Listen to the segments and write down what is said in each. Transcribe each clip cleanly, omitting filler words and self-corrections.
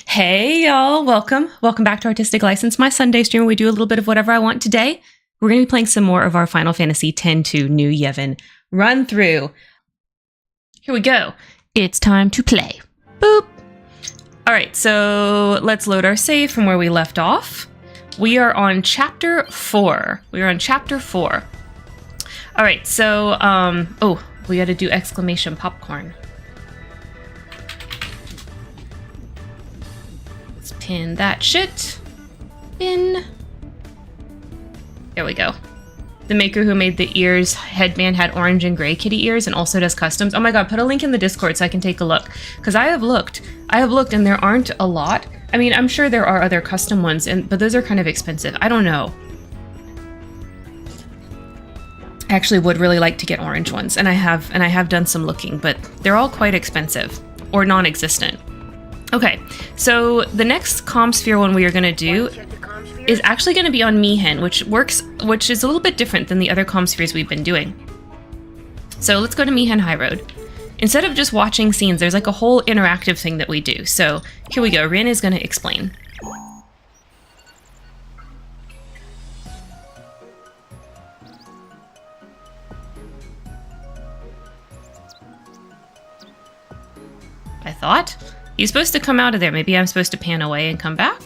Hey y'all, welcome back to Artistic License, my Sunday stream where we do a little bit of whatever I want today. We're going to be playing some more of our Final Fantasy X-2 New Yevon run through. Here we go. It's time to play. Boop. All right, so let's load our save from where we left off. We are on chapter 4. All right, so oh, we got to do exclamation popcorn. Pin that shit in. There we go. The maker who made the ears headband had orange and gray kitty ears and also does customs. Oh my god, put a link in the Discord so I can take a look. Because I have looked and there aren't a lot. I mean, I'm sure there are other custom ones, but those are kind of expensive. I don't know. I actually would really like to get orange ones, and I have done some looking, but they're all quite expensive or non-existent. Okay, so the next Commsphere one we are going to do is actually going to be on Mihen, which is a little bit different than the other Commspheres we've been doing. So let's go to Mihen Highroad. Instead of just watching scenes, there's like a whole interactive thing that we do. So here we go. Rin is going to explain. I thought. He's supposed to come out of there. Maybe I'm supposed to pan away and come back?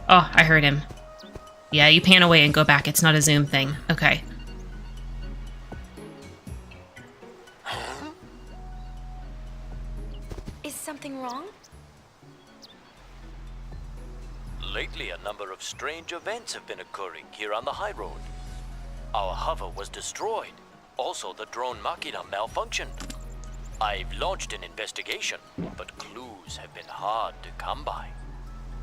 Oh, I heard him. Yeah, you pan away and go back. It's not a zoom thing. Okay. Is something wrong? Lately, a number of strange events have been occurring here on the Highroad. Our hover was destroyed. Also, the drone Machina malfunctioned. I've launched an investigation, but clues have been hard to come by.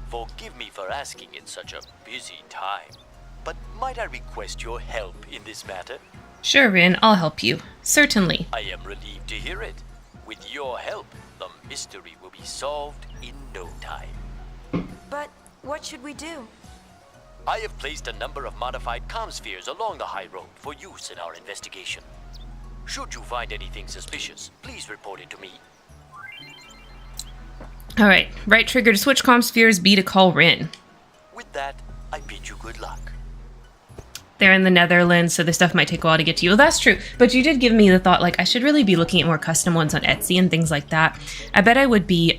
Forgive me for asking in such a busy time, but might I request your help in this matter? Sure, Rin, I'll help you. Certainly. I am relieved to hear it. With your help, the mystery will be solved in no time. But what should we do? I have placed a number of modified Commspheres along the Highroad for use in our investigation. Should you find anything suspicious, please report it to me. Alright, right trigger to switch Commspheres, B to call Rin. With that, I bid you good luck. They're in the Netherlands, so this stuff might take a while to get to you. Well, that's true, but you did give me the thought, like, I should really be looking at more custom ones on Etsy and things like that. I bet I would be,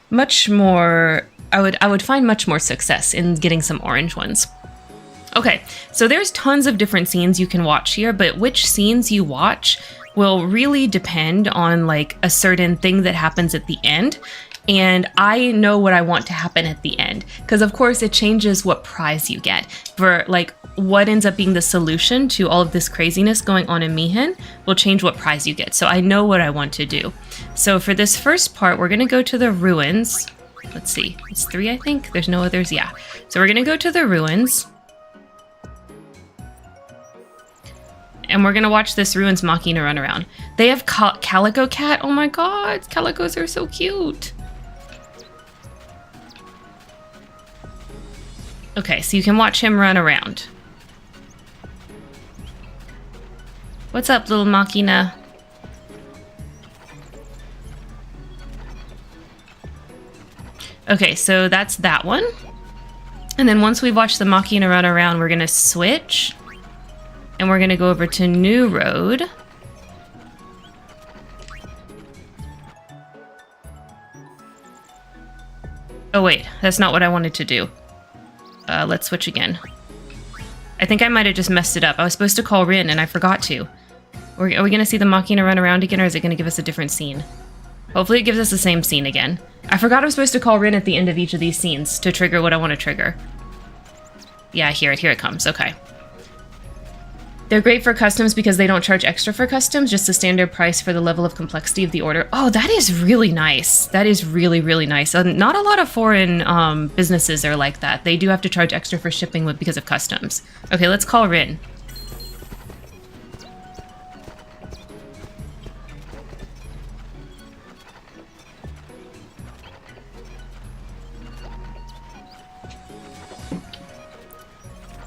much more... I would find much more success in getting some orange ones. Okay, so there's tons of different scenes you can watch here, but which scenes you watch will really depend on like a certain thing that happens at the end. And I know what I want to happen at the end, because of course it changes what prize you get. For like what ends up being the solution to all of this craziness going on in Mihen will change what prize you get. So I know what I want to do. So for this first part, we're going to go to the ruins. Let's see, it's 3, I think. There's no others. Yeah. So we're going to go to the ruins. And we're gonna watch this Ruins Machina run around. They have Calico Cat. Oh my god, Calicos are so cute. Okay, so you can watch him run around. What's up, little Machina? Okay, so that's that one. And then once we've watched the Machina run around, we're gonna switch. And we're going to go over to New Road. Oh wait, that's not what I wanted to do. Let's switch again. I think I might have just messed it up. I was supposed to call Rin and I forgot to. Are we going to see the Machina run around again, or is it going to give us a different scene? Hopefully it gives us the same scene again. I forgot I was supposed to call Rin at the end of each of these scenes to trigger what I want to trigger. Yeah, I hear it. Here it comes. Okay. They're great for customs because they don't charge extra for customs, just a standard price for the level of complexity of the order. Oh, that is really nice. That is really, really nice. Not a lot of foreign businesses are like that. They do have to charge extra for shipping because of customs. Okay, let's call Rin.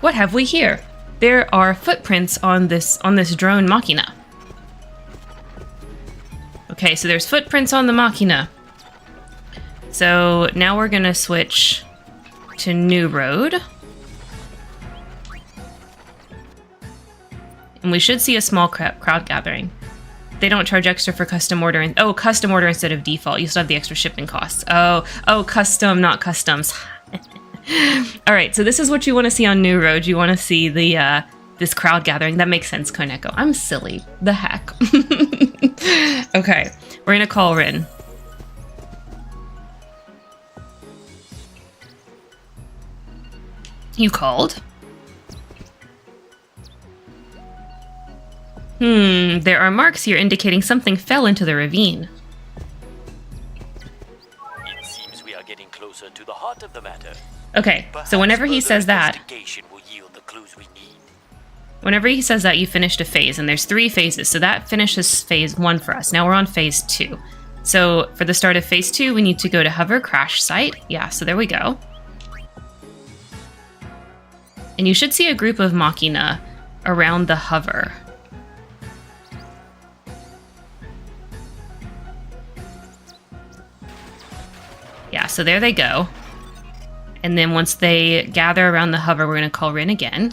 What have we here? There are footprints on this drone Machina. Okay, so there's footprints on the Machina. So now we're gonna switch to New Road. And we should see a small crowd gathering. They don't charge extra for custom order. Oh, custom order instead of default. You still have the extra shipping costs. Oh, custom, not customs. All right, so this is what you want to see on New Road. You want to see the this crowd gathering. That makes sense, Koneko. I'm silly. The heck. Okay, we're gonna call Rin. You called? There are marks here indicating something fell into the ravine. It seems we are getting closer to the heart of the matter. Okay, so whenever he says that, Investigation will yield the clues we need. whenever he says that, you finished a phase, and there's 3 phases, so that finishes phase 1 for us. Now we're on phase 2. So for the start of phase 2, we need to go to hover crash site. Yeah, so there we go. And you should see a group of Machina around the hover. Yeah, so there they go. And then once they gather around the hover, we're going to call Rin again.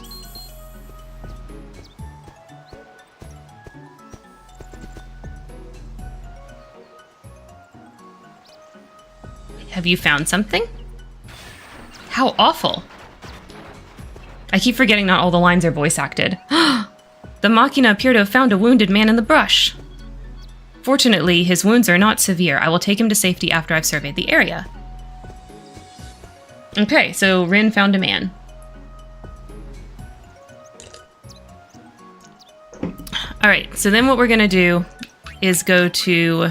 Have you found something? How awful. I keep forgetting not all the lines are voice acted. The Machina appear to have found a wounded man in the brush. Fortunately, his wounds are not severe. I will take him to safety after I've surveyed the area. Okay, so Rin found a man. Alright, so then what we're going to do is go to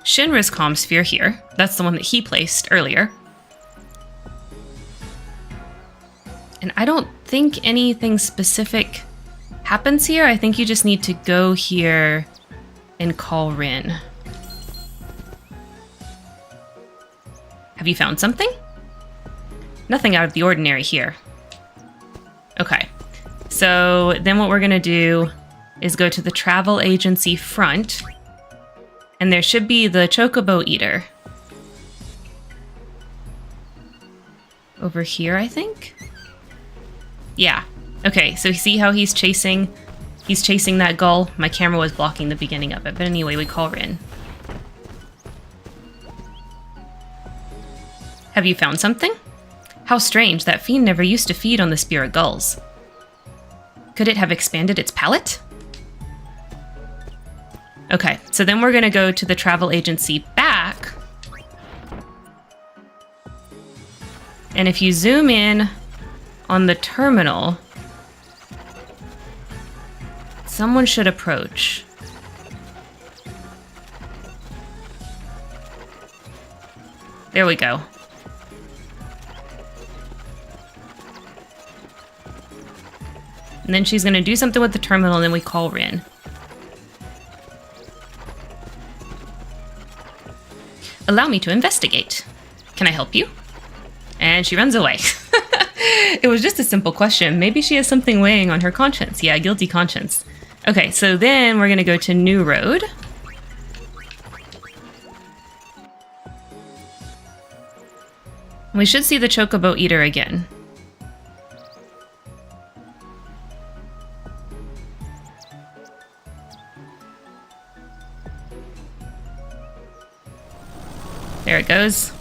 Shinra's Commsphere here. That's the one that he placed earlier. And I don't think anything specific happens here. I think you just need to go here and call Rin. Have you found something? Nothing out of the ordinary here. Okay. So then what we're going to do is go to the travel agency front. And there should be the Chocobo Eater. Over here, I think? Yeah. Okay, so see how he's chasing that gull? My camera was blocking the beginning of it, but anyway, we call Rin. Have you found something? How strange, that fiend never used to feed on the spirit gulls. Could it have expanded its palate? Okay, so then we're gonna go to the travel agency back. And if you zoom in on the terminal, someone should approach. There we go. And then she's going to do something with the terminal, and then we call Rin. Allow me to investigate. Can I help you? And she runs away. It was just a simple question. Maybe she has something weighing on her conscience. Yeah, guilty conscience. Okay, so then we're going to go to New Road. We should see the Chocobo Eater again. There it goes.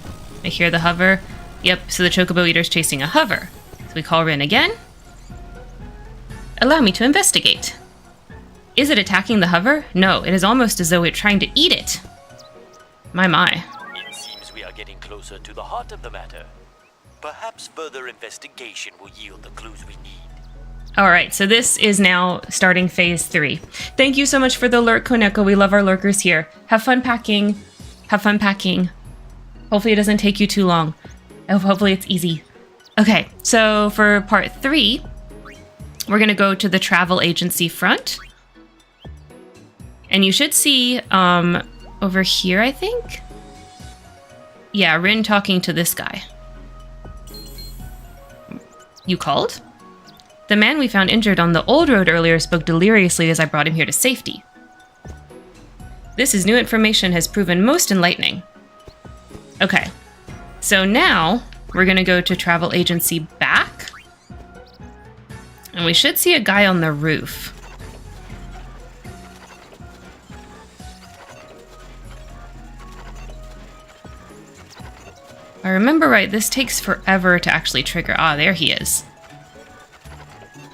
I hear the hover. Yep, so the Chocobo Eater's chasing a hover. So we call Rin again. Allow me to investigate. Is it attacking the hover? No, it is almost as though it's trying to eat it. My. It seems we are getting closer to the heart of the matter. Perhaps further investigation will yield the clues we need. Alright, so this is now starting phase 3. Thank you so much for the lurk, Koneko. We love our lurkers here. Have fun packing. Have fun packing. Hopefully it doesn't take you too long. Hopefully it's easy. Okay, so for part 3, we're going to go to the travel agency front. And you should see over here, I think. Yeah, Rin talking to this guy. You called? The man we found injured on the old road earlier spoke deliriously as I brought him here to safety. This is new information has proven most enlightening. Okay, so now we're gonna go to travel agency back. And we should see a guy on the roof. If I remember right, this takes forever to actually trigger. Ah, there he is.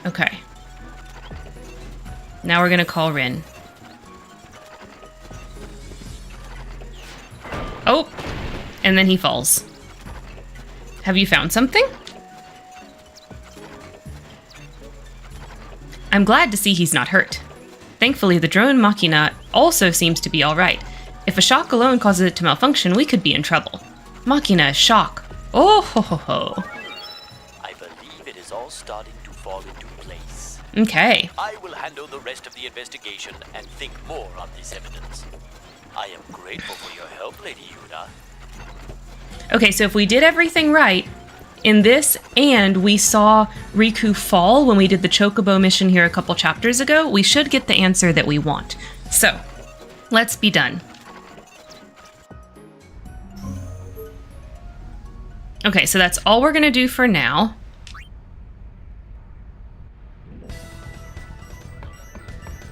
Okay. Now we're gonna call Rin. Oh, and then he falls. Have you found something? I'm glad to see he's not hurt. Thankfully, the drone Machina also seems to be alright. If a shock alone causes it to malfunction, we could be in trouble. Machina, shock. Oh ho ho ho. I believe it is all starting to fall into place. Okay. I will handle the rest of the investigation and think more on this evidence. I am grateful for your help, Lady Yuda. Okay, so if we did everything right in this, and we saw Riku fall when we did the Chocobo mission here a couple chapters ago, we should get the answer that we want. So, let's be done. Okay, so that's all we're gonna do for now.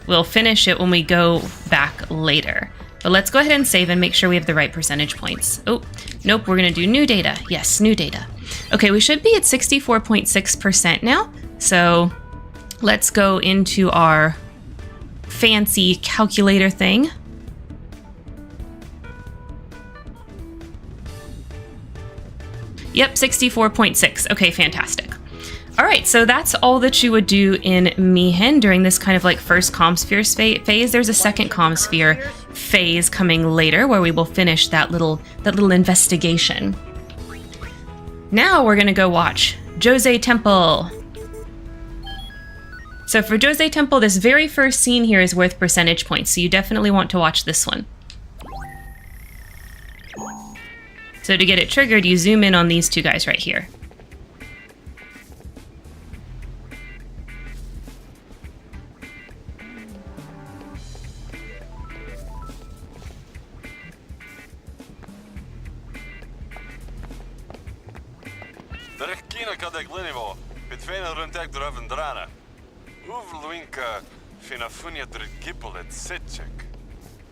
We'll finish it when we go back later. But let's go ahead and save and make sure we have the right percentage points. Oh, nope, we're gonna do new data. Yes, new data. Okay, we should be at 64.6% now. So let's go into our fancy calculator thing. Yep, 64.6. Okay, fantastic. All right, so that's all that you would do in Mihen during this kind of like first Commsphere phase. There's a second Commsphere phase coming later where we will finish that little investigation. Now we're gonna go watch Djose Temple. So for Djose Temple, this very first scene here is worth percentage points, so you definitely want to watch this one. So to get it triggered, you zoom in on these two guys right here.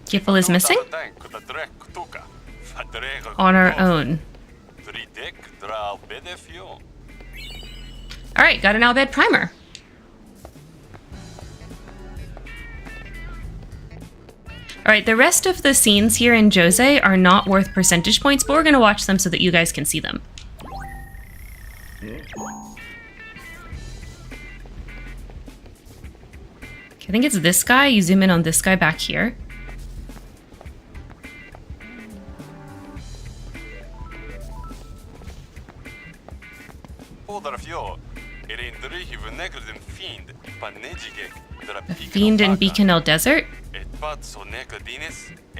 Giffel is missing? On our own. Alright, got an Albed primer. Alright, the rest of the scenes here in Djose are not worth percentage points, but we're going to watch them so that you guys can see them. I think it's this guy. You zoom in on this guy back here. A fiend in Bikanel Desert?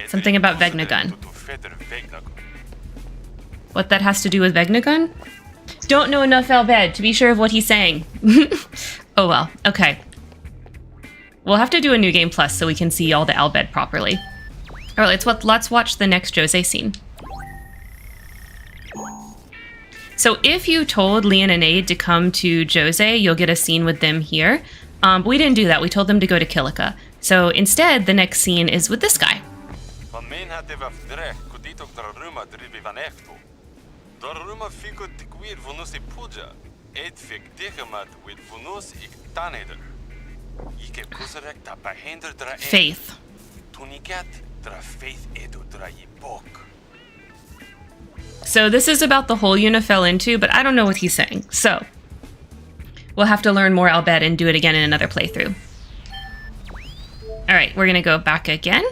Something about Vegnagun. What that has to do with Vegnagun? Don't know enough Albed to be sure of what he's saying. Oh well, okay. We'll have to do a New Game Plus so we can see all the Albed properly. Alright, let's watch the next Djose scene. So if you told Leon and Aid to come to Djose, you'll get a scene with them here. But we didn't do that. We told them to go to Kilika. So instead, the next scene is with this guy. Faith. So this is about the hole Yuna fell into, but I don't know what he's saying. So we'll have to learn more Albed and do it again in another playthrough. All right, we're gonna go back again.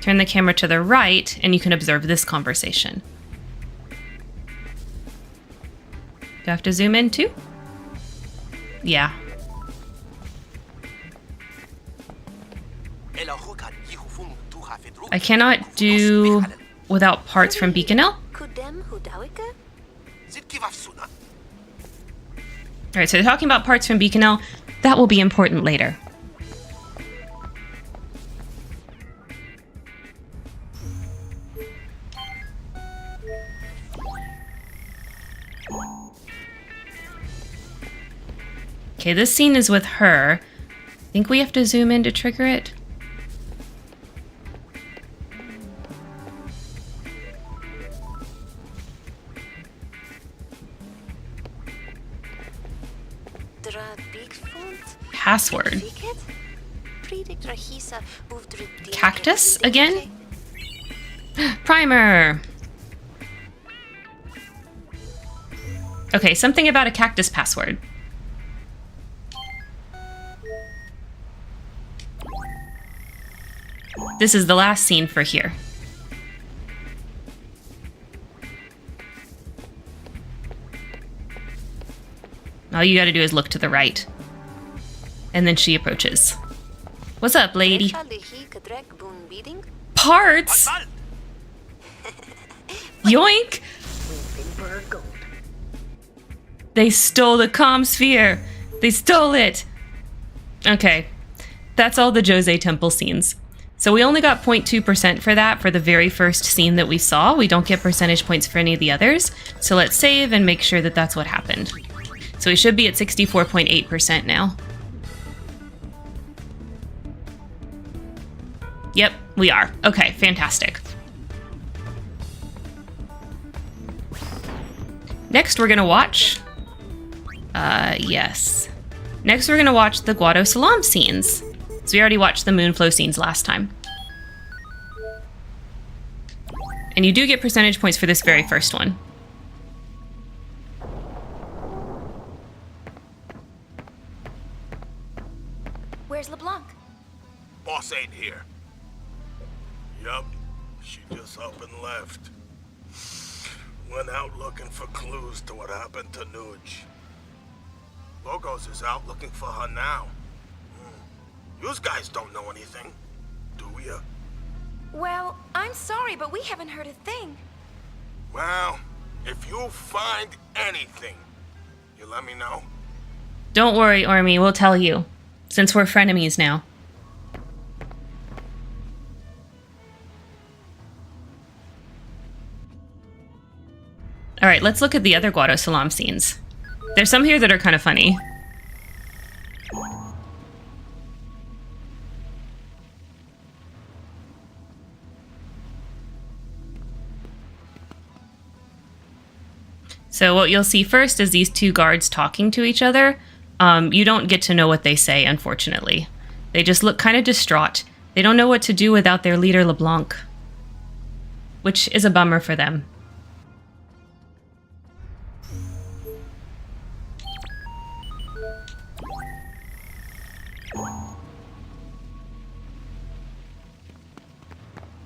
Turn the camera to the right, and you can observe this conversation. Do I have to zoom in too? Yeah. I cannot do without parts from Bikanel. Alright, so they're talking about parts from Bikanel. That will be important later. Okay, this scene is with her. I think we have to zoom in to trigger it. Password. Cactus again? Primer! Okay, something about a cactus password. This is the last scene for here. All you gotta do is look to the right. And then she approaches. What's up, lady? Parts? Yoink! They stole the Commsphere! They stole it! Okay. That's all the Djose temple scenes. So we only got 0.2% for that for the very first scene that we saw. We don't get percentage points for any of the others. So let's save and make sure that that's what happened. So we should be at 64.8% now. Yep, we are. Okay, fantastic. Next, we're gonna watch... yes. Next, we're gonna watch the Guadosalam scenes. So we already watched the Moonflow scenes last time. And you do get percentage points for this very first one. Where's LeBlanc? Boss ain't here. Yup, she just up and left. Went out looking for clues to what happened to Nuge. Logos is out looking for her now. You guys don't know anything, do ya? Well, I'm sorry, but we haven't heard a thing. Well, if you find anything, you let me know. Don't worry, Ormy, we'll tell you. Since we're frenemies now. Alright, let's look at the other Guadosalam scenes. There's some here that are kind of funny. So what you'll see first is these two guards talking to each other. You don't get to know what they say, unfortunately. They just look kind of distraught. They don't know what to do without their leader, LeBlanc. Which is a bummer for them.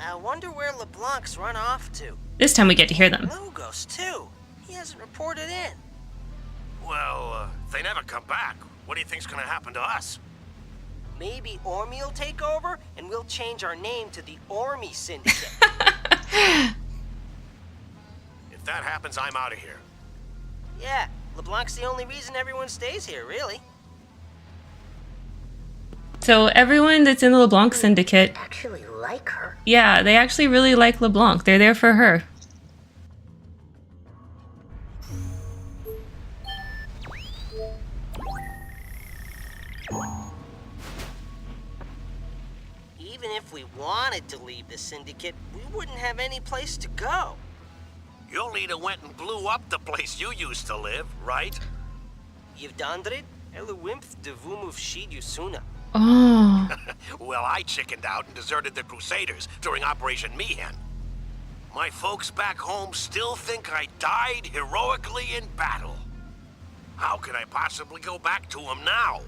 I wonder where LeBlanc's run off to. This time we get to hear them. Logos, too. He hasn't reported in. Well, if they never come back, what do you think's gonna happen to us? Maybe Ormy will take over, and we'll change our name to the Ormy Syndicate. If that happens, I'm out of here. Yeah, LeBlanc's the only reason everyone stays here, really. So everyone that's in the LeBlanc Syndicate... Actually like her. Yeah, they actually really like LeBlanc. They're there for her. Even if we wanted to leave the Syndicate, we wouldn't have any place to go. Your leader went and blew up the place you used to live, right? Yvdandrid, Eluwimpth de Vumuv Shid Yusuna. Oh. Well, I chickened out and deserted the Crusaders during Operation Meehan. My folks back home still think I died heroically in battle. How can I possibly go back to them now?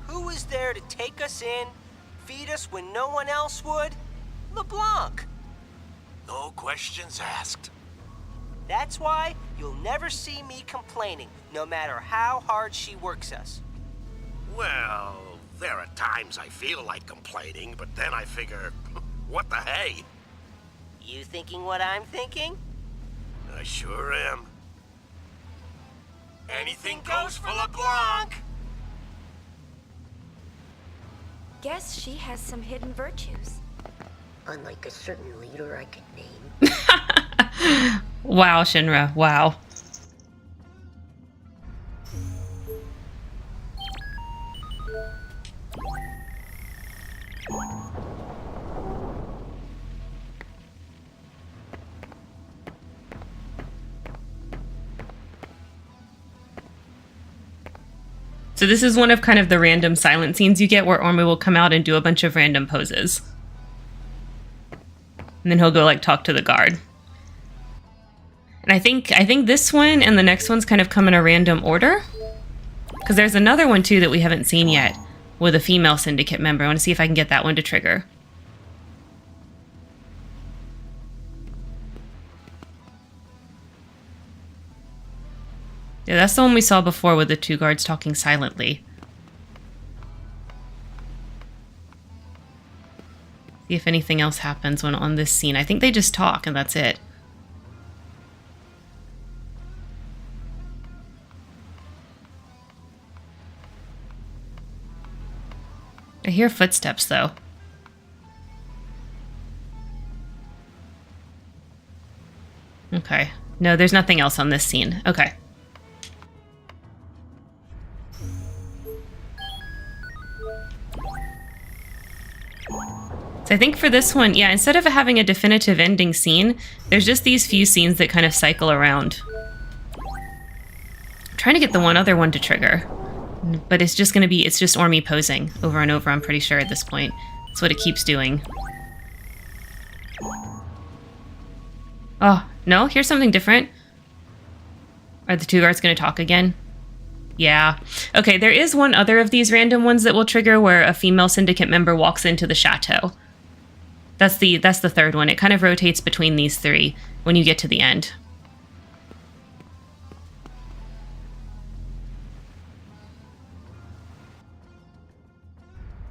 Who was there to take us in, feed us when no one else would? LeBlanc. No questions asked. That's why you'll never see me complaining, no matter how hard she works us. Well, there are times I feel like complaining, but then I figure, what the hey? You thinking what I'm thinking? I sure am. Anything goes for LeBlanc! Guess she has some hidden virtues. Unlike a certain leader I could name. Wow, Shinra. Wow. So this is one of kind of the random silent scenes you get where Orme will come out and do a bunch of random poses. And then he'll go like talk to the guard. And I think this one and the next one's kind of come in a random order. Because there's another one too that we haven't seen yet with a female syndicate member. I want to see if I can get that one to trigger. Yeah, that's the one we saw before with the two guards talking silently. See if anything else happens when on this scene. I think they just talk and that's it. I hear footsteps though. Okay. No, there's nothing else on this scene. Okay. So I think for this one, yeah, instead of having a definitive ending scene, there's just these few scenes that kind of cycle around. I'm trying to get the one other one to trigger. But it's just going to be, it's just Orme posing over and over, I'm pretty sure at this point. That's what it keeps doing. Oh, no? Here's something different. Are the two guards going to talk again? Yeah. Okay, there is one other of these random ones that will trigger where a female syndicate member walks into the chateau. That's the third one. It kind of rotates between these three when you get to the end.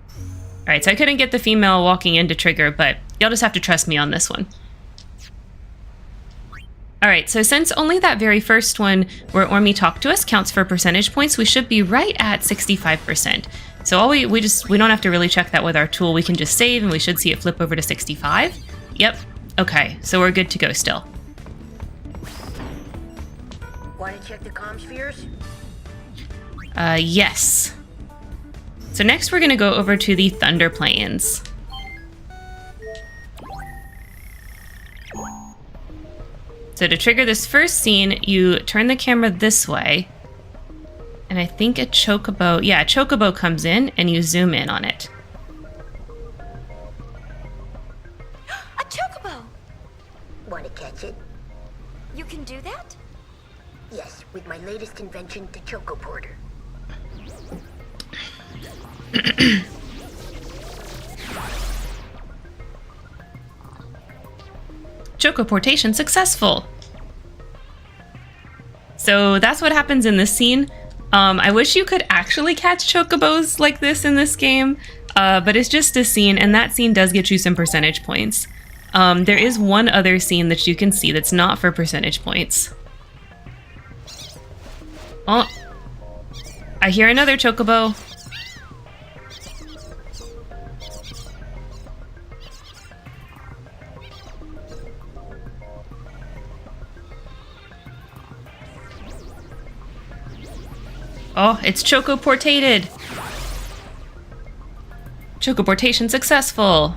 All right, so I couldn't get the female walking in to trigger, but you'll just have to trust me on this one. All right, so since only that very first one where Orme talked to us counts for percentage points, we should be right at 65%. So all we don't have to really check that with our tool. We can just save and we should see it flip over to 65. Yep. Okay, so we're good to go still. Want to check the Commspheres? Yes. So next we're going to go over to the Thunder Plains. So to trigger this first scene, you turn the camera this way. And I think a chocobo, yeah, a chocobo comes in and you zoom in on it. A chocobo! Want to catch it? You can do that? Yes, with my latest invention, the Choco Porter. Chocoportation successful. So that's what happens in this scene. I wish you could actually catch chocobos like this in this game, but it's just a scene, and that scene does get you some percentage points. There is one other scene that you can see that's not for percentage points. Oh, I hear another chocobo. Oh, it's chocoportated. Chocoportation successful.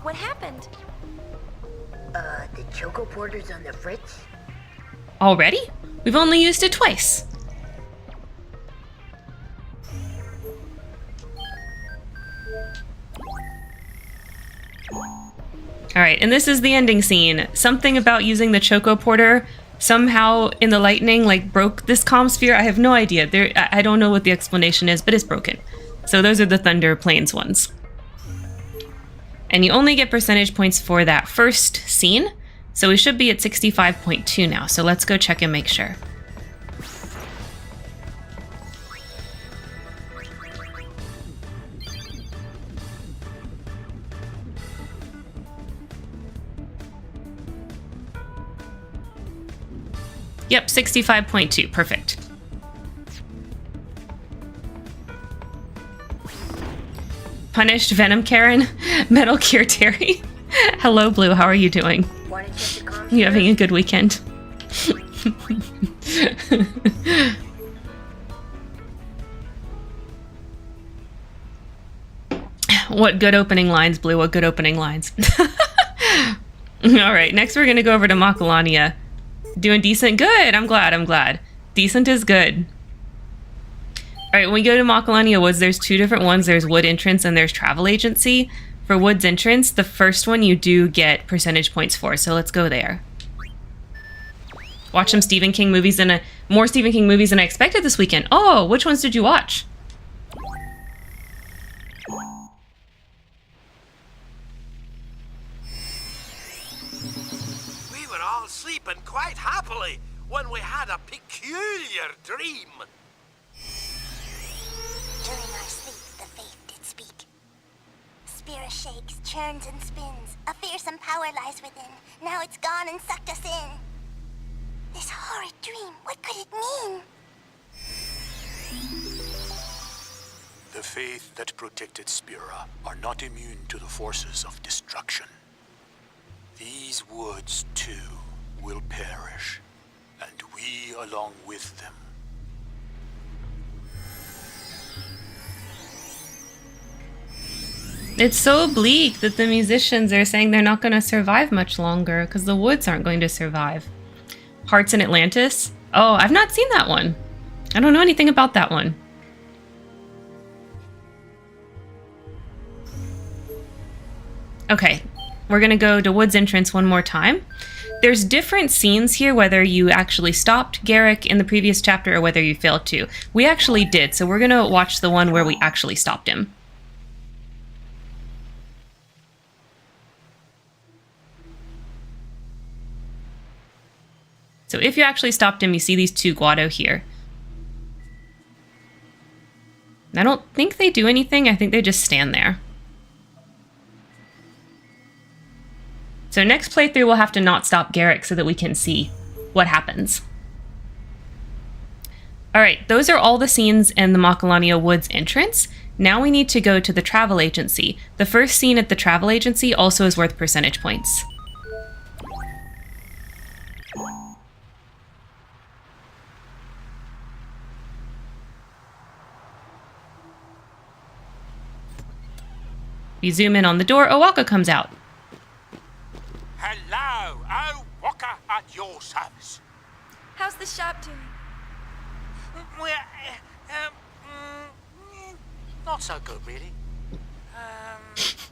What happened? The Choco Porter's on the fritz? Already? We've only used it twice. Alright, and this is the ending scene. Something about using the Choco Porter somehow in the lightning like broke this Commsphere. I have no idea. I don't know what the explanation is, but it's broken. So those are the Thunder Plains ones. And you only get percentage points for that first scene. So we should be at 65.2 now. So let's go check and make sure. Yep, 65.2. Perfect. punished Venom Karen, Metal Gear Terry. Hello, Blue. How are you doing? Want to check the comms? You having a good weekend? What good opening lines, Blue? What good opening lines? All right, next we're gonna go over to Macalania. Doing decent? Good. I'm glad. Decent is good. All right, when we go to Macalania Woods, there's two different ones. There's Wood Entrance and there's Travel Agency. For Woods Entrance, the first one you do get percentage points for, so let's go there. Watch some Stephen King movies and more Stephen King movies than I expected this weekend. Oh, which ones did you watch? We were all sleeping quite happily when we had a peculiar dream. During our sleep, the faith did speak. Spira shakes, churns and spins. A fearsome power lies within. Now it's gone and sucked us in. This horrid dream, what could it mean? The faith that protected Spira are not immune to the forces of destruction. These woods, too, will perish, and we along with them. It's so bleak that the musicians are saying they're not going to survive much longer because the woods aren't going to survive. Hearts in Atlantis? Oh, I've not seen that one. I don't know anything about that one. Okay, we're going to go to Woods Entrance one more time. There's different scenes here, whether you actually stopped Garrick in the previous chapter or whether you failed to. We actually did, so we're going to watch the one where we actually stopped him. So if you actually stopped him, you see these two Guado here. I don't think they do anything. I think they just stand there. So next playthrough, we'll have to not stop Garrick so that we can see what happens. All right, those are all the scenes in the Macalania Woods entrance. Now we need to go to the travel agency. The first scene at the travel agency also is worth percentage points. You zoom in on the door, Owaka comes out. Hello, Owaka at your service. How's the shop doing? We're, not so good, really. There's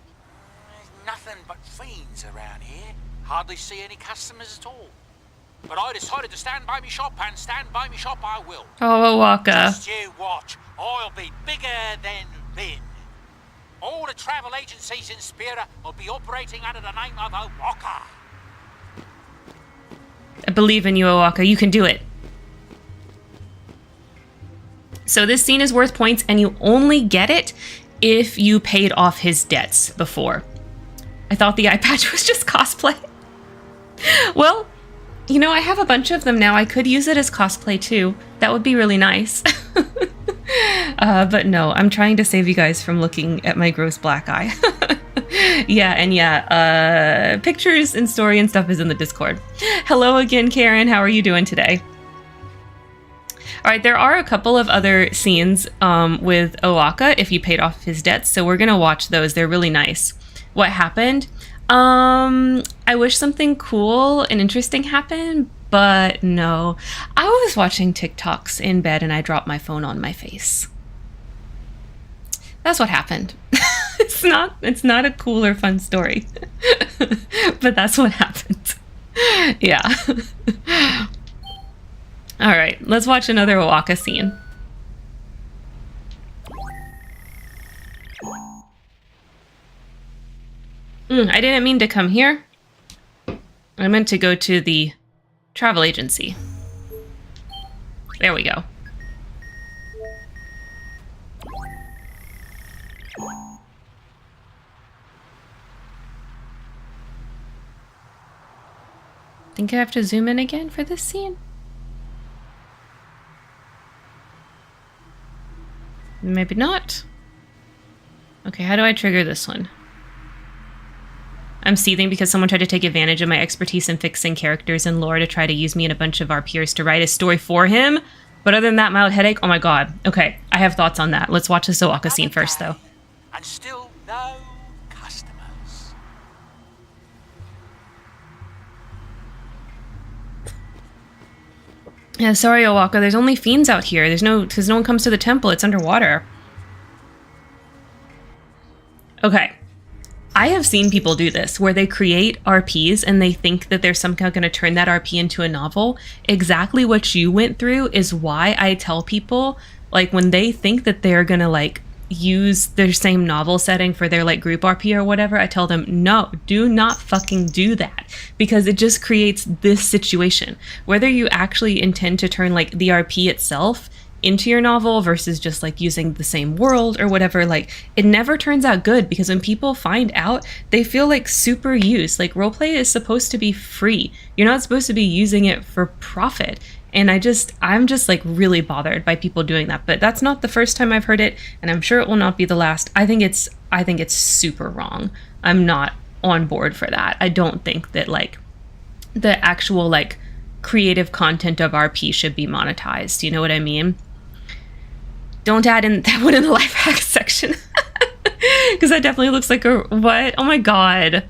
nothing but fiends around here. Hardly see any customers at all. But I decided to stand by me shop, and stand by me shop I will. Oh, Owaka. Just you watch. I'll be bigger than Rin. All the travel agencies in Spira will be operating under the name of Owaka. I believe in you, Owaka. You can do it. So this scene is worth points, and you only get it if you paid off his debts before. I thought the eye patch was just cosplay. Well, you know, I have a bunch of them now. I could use it as cosplay too. That would be really nice. But no, I'm trying to save you guys from looking at my gross black eye. Pictures and story and stuff is in the Discord. Hello again, Karen. How are you doing today? All right, there are a couple of other scenes with Owaka if you paid off his debts, so we're gonna watch those. They're really nice. What happened? I wish something cool and interesting happened, but no. I was watching TikToks in bed and I dropped my phone on my face. That's what happened. It's not a cool or fun story. But that's what happened. Yeah. All right, let's watch another Owaka scene. I didn't mean to come here. I meant to go to the travel agency. There we go. Think I have to zoom in again for this scene? Maybe not. Okay, how do I trigger this one? I'm seething because someone tried to take advantage of my expertise in fixing characters and lore to try to use me and a bunch of RPers to write a story for him. But other than that, mild headache, oh my god. Okay, I have thoughts on that. Let's watch the Sawaka scene first, though. And still no customers. Yeah, sorry, Owaka. There's only fiends out here. Because no one comes to the temple. It's underwater. Okay. I have seen people do this, where they create RPs and they think that they're somehow going to turn that RP into a novel. Exactly what you went through is why I tell people, like, when they think that they're going to, like, use their same novel setting for their, like, group RP or whatever, I tell them, no, do not fucking do that. Because it just creates this situation. Whether you actually intend to turn, like, the RP itself into your novel versus just like using the same world or whatever, like it never turns out good, because when people find out, they feel like super used. Like roleplay is supposed to be free. You're not supposed to be using it for profit. And I'm just like really bothered by people doing that. But that's not the first time I've heard it, and I'm sure it will not be the last. I think it's super wrong. I'm not on board for that. I don't think that like the actual like creative content of RP should be monetized. You know what I mean? Don't add in that one in the life hack section. Because that definitely looks like a... What? Oh my god.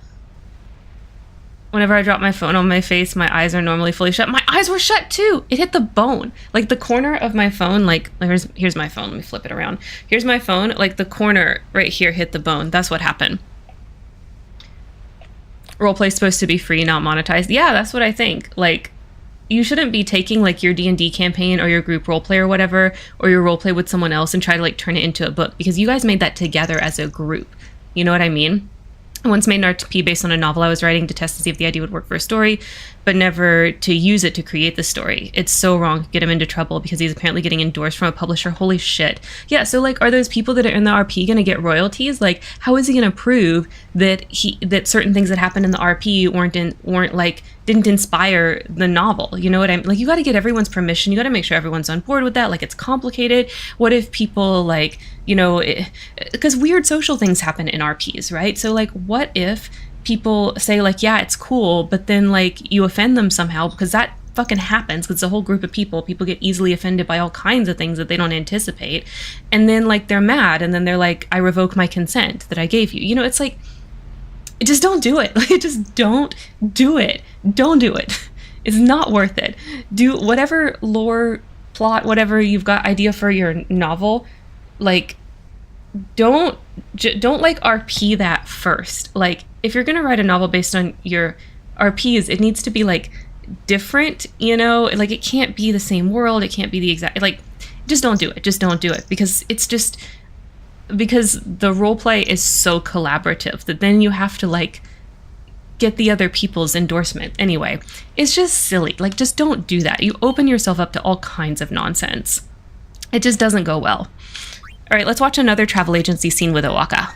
Whenever I drop my phone on my face, my eyes are normally fully shut. My eyes were shut too! It hit the bone. Like the corner of my phone, like... Here's my phone. Let me flip it around. Here's my phone. Like the corner right here hit the bone. That's what happened. Roleplay's supposed to be free, not monetized. Yeah, that's what I think. Like... You shouldn't be taking like your D&D campaign or your group roleplay or whatever, or your roleplay with someone else and try to like turn it into a book, because you guys made that together as a group. You know what I mean? I once made an RP based on a novel I was writing to test to see if the idea would work for a story, but never to use it to create the story. It's so wrong. Get him into trouble because he's apparently getting endorsed from a publisher. Holy shit. Yeah, so like, are those people that are in the RP going to get royalties? Like, how is he going to prove that that certain things that happened in the RP weren't like, didn't inspire the novel? You know what I mean? Like, you got to get everyone's permission. You got to make sure everyone's on board with that. Like, it's complicated. What if people like, you know, because weird social things happen in RPs, right? So like, what if people say like, yeah, it's cool, but then like you offend them somehow, because that fucking happens, because it's a whole group of people get easily offended by all kinds of things that they don't anticipate, and then like they're mad, and then they're like, I revoke my consent that I gave you. You know, it's like, just don't do it. Like, just don't do it. Don't do it. It's not worth it. Do whatever lore, plot, whatever you've got idea for your novel, like don't like RP that first. Like, if you're gonna write a novel based on your RPs, it needs to be like different, you know? Like, it can't be the same world, it can't be the exact, like, just don't do it. Just don't do it, because it's just, because the roleplay is so collaborative that then you have to like get the other people's endorsement. Anyway, it's just silly. Like, just don't do that. You open yourself up to all kinds of nonsense. It just doesn't go well. All right, let's watch another travel agency scene with Owaka.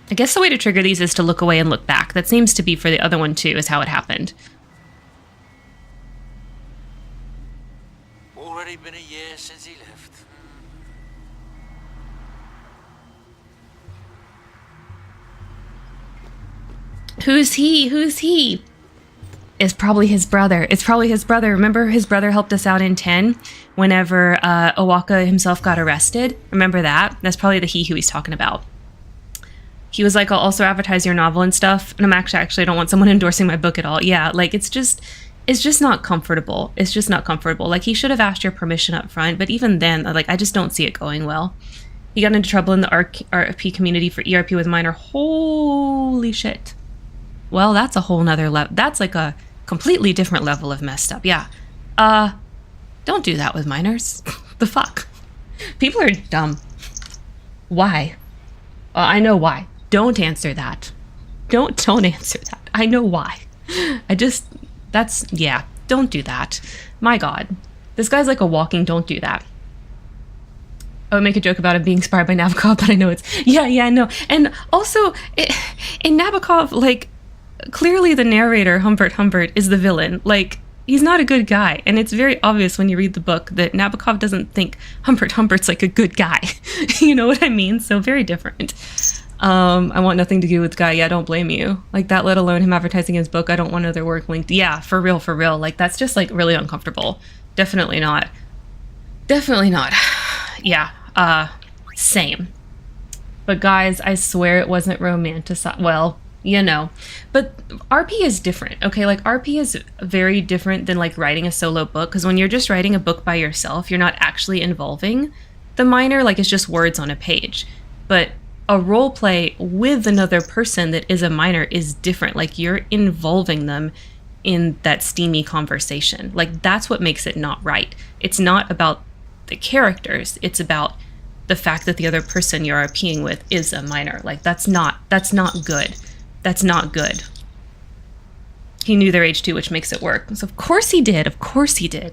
I guess the way to trigger these is to look away and look back. That seems to be for the other one too, is how it happened. Already been a year since he left. Who's he? Who's he? It's probably his brother. It's probably his brother. Remember, his brother helped us out in 10 whenever Owaka himself got arrested? Remember that? That's probably the he who he's talking about. He was like, I'll also advertise your novel and stuff. And I'm actually I don't want someone endorsing my book at all. Yeah, like, it's just not comfortable. It's just not comfortable. Like, he should have asked your permission up front. But even then, like, I just don't see it going well. He got into trouble in the RP community for ERP with minor. Holy shit. Well, that's a whole nother level. That's like a completely different level of messed up. Yeah. Don't do that with minors. The fuck? People are dumb. Why? I know why. Don't answer that. Don't answer that. I know why. Don't don't do that. My God. This guy's like a walking don't do that. I would make a joke about him being inspired by Nabokov, but I know it's... Yeah, no. And also, in Nabokov, like, clearly the narrator, Humbert, is the villain. Like, he's not a good guy. And it's very obvious when you read the book that Nabokov doesn't think Humbert's like a good guy. You know what I mean? So very different. I want nothing to do with the guy. Yeah, don't blame you. Like that, let alone him advertising his book. I don't want other work linked. Yeah, for real. Like, that's just like really uncomfortable. Definitely not. Yeah. Same. But guys, I swear it wasn't romanticized. Well, you know. But RP is different, okay? Like, RP is very different than, like, writing a solo book. Because when you're just writing a book by yourself, you're not actually involving the minor. Like, it's just words on a page. But a role play with another person that is a minor is different. Like, you're involving them in that steamy conversation. Like, that's what makes it not right. It's not about the characters. It's about the fact that the other person you're RPing with is a minor. Like, that's not good. That's not good. He knew their age too, which makes it work. So of course he did.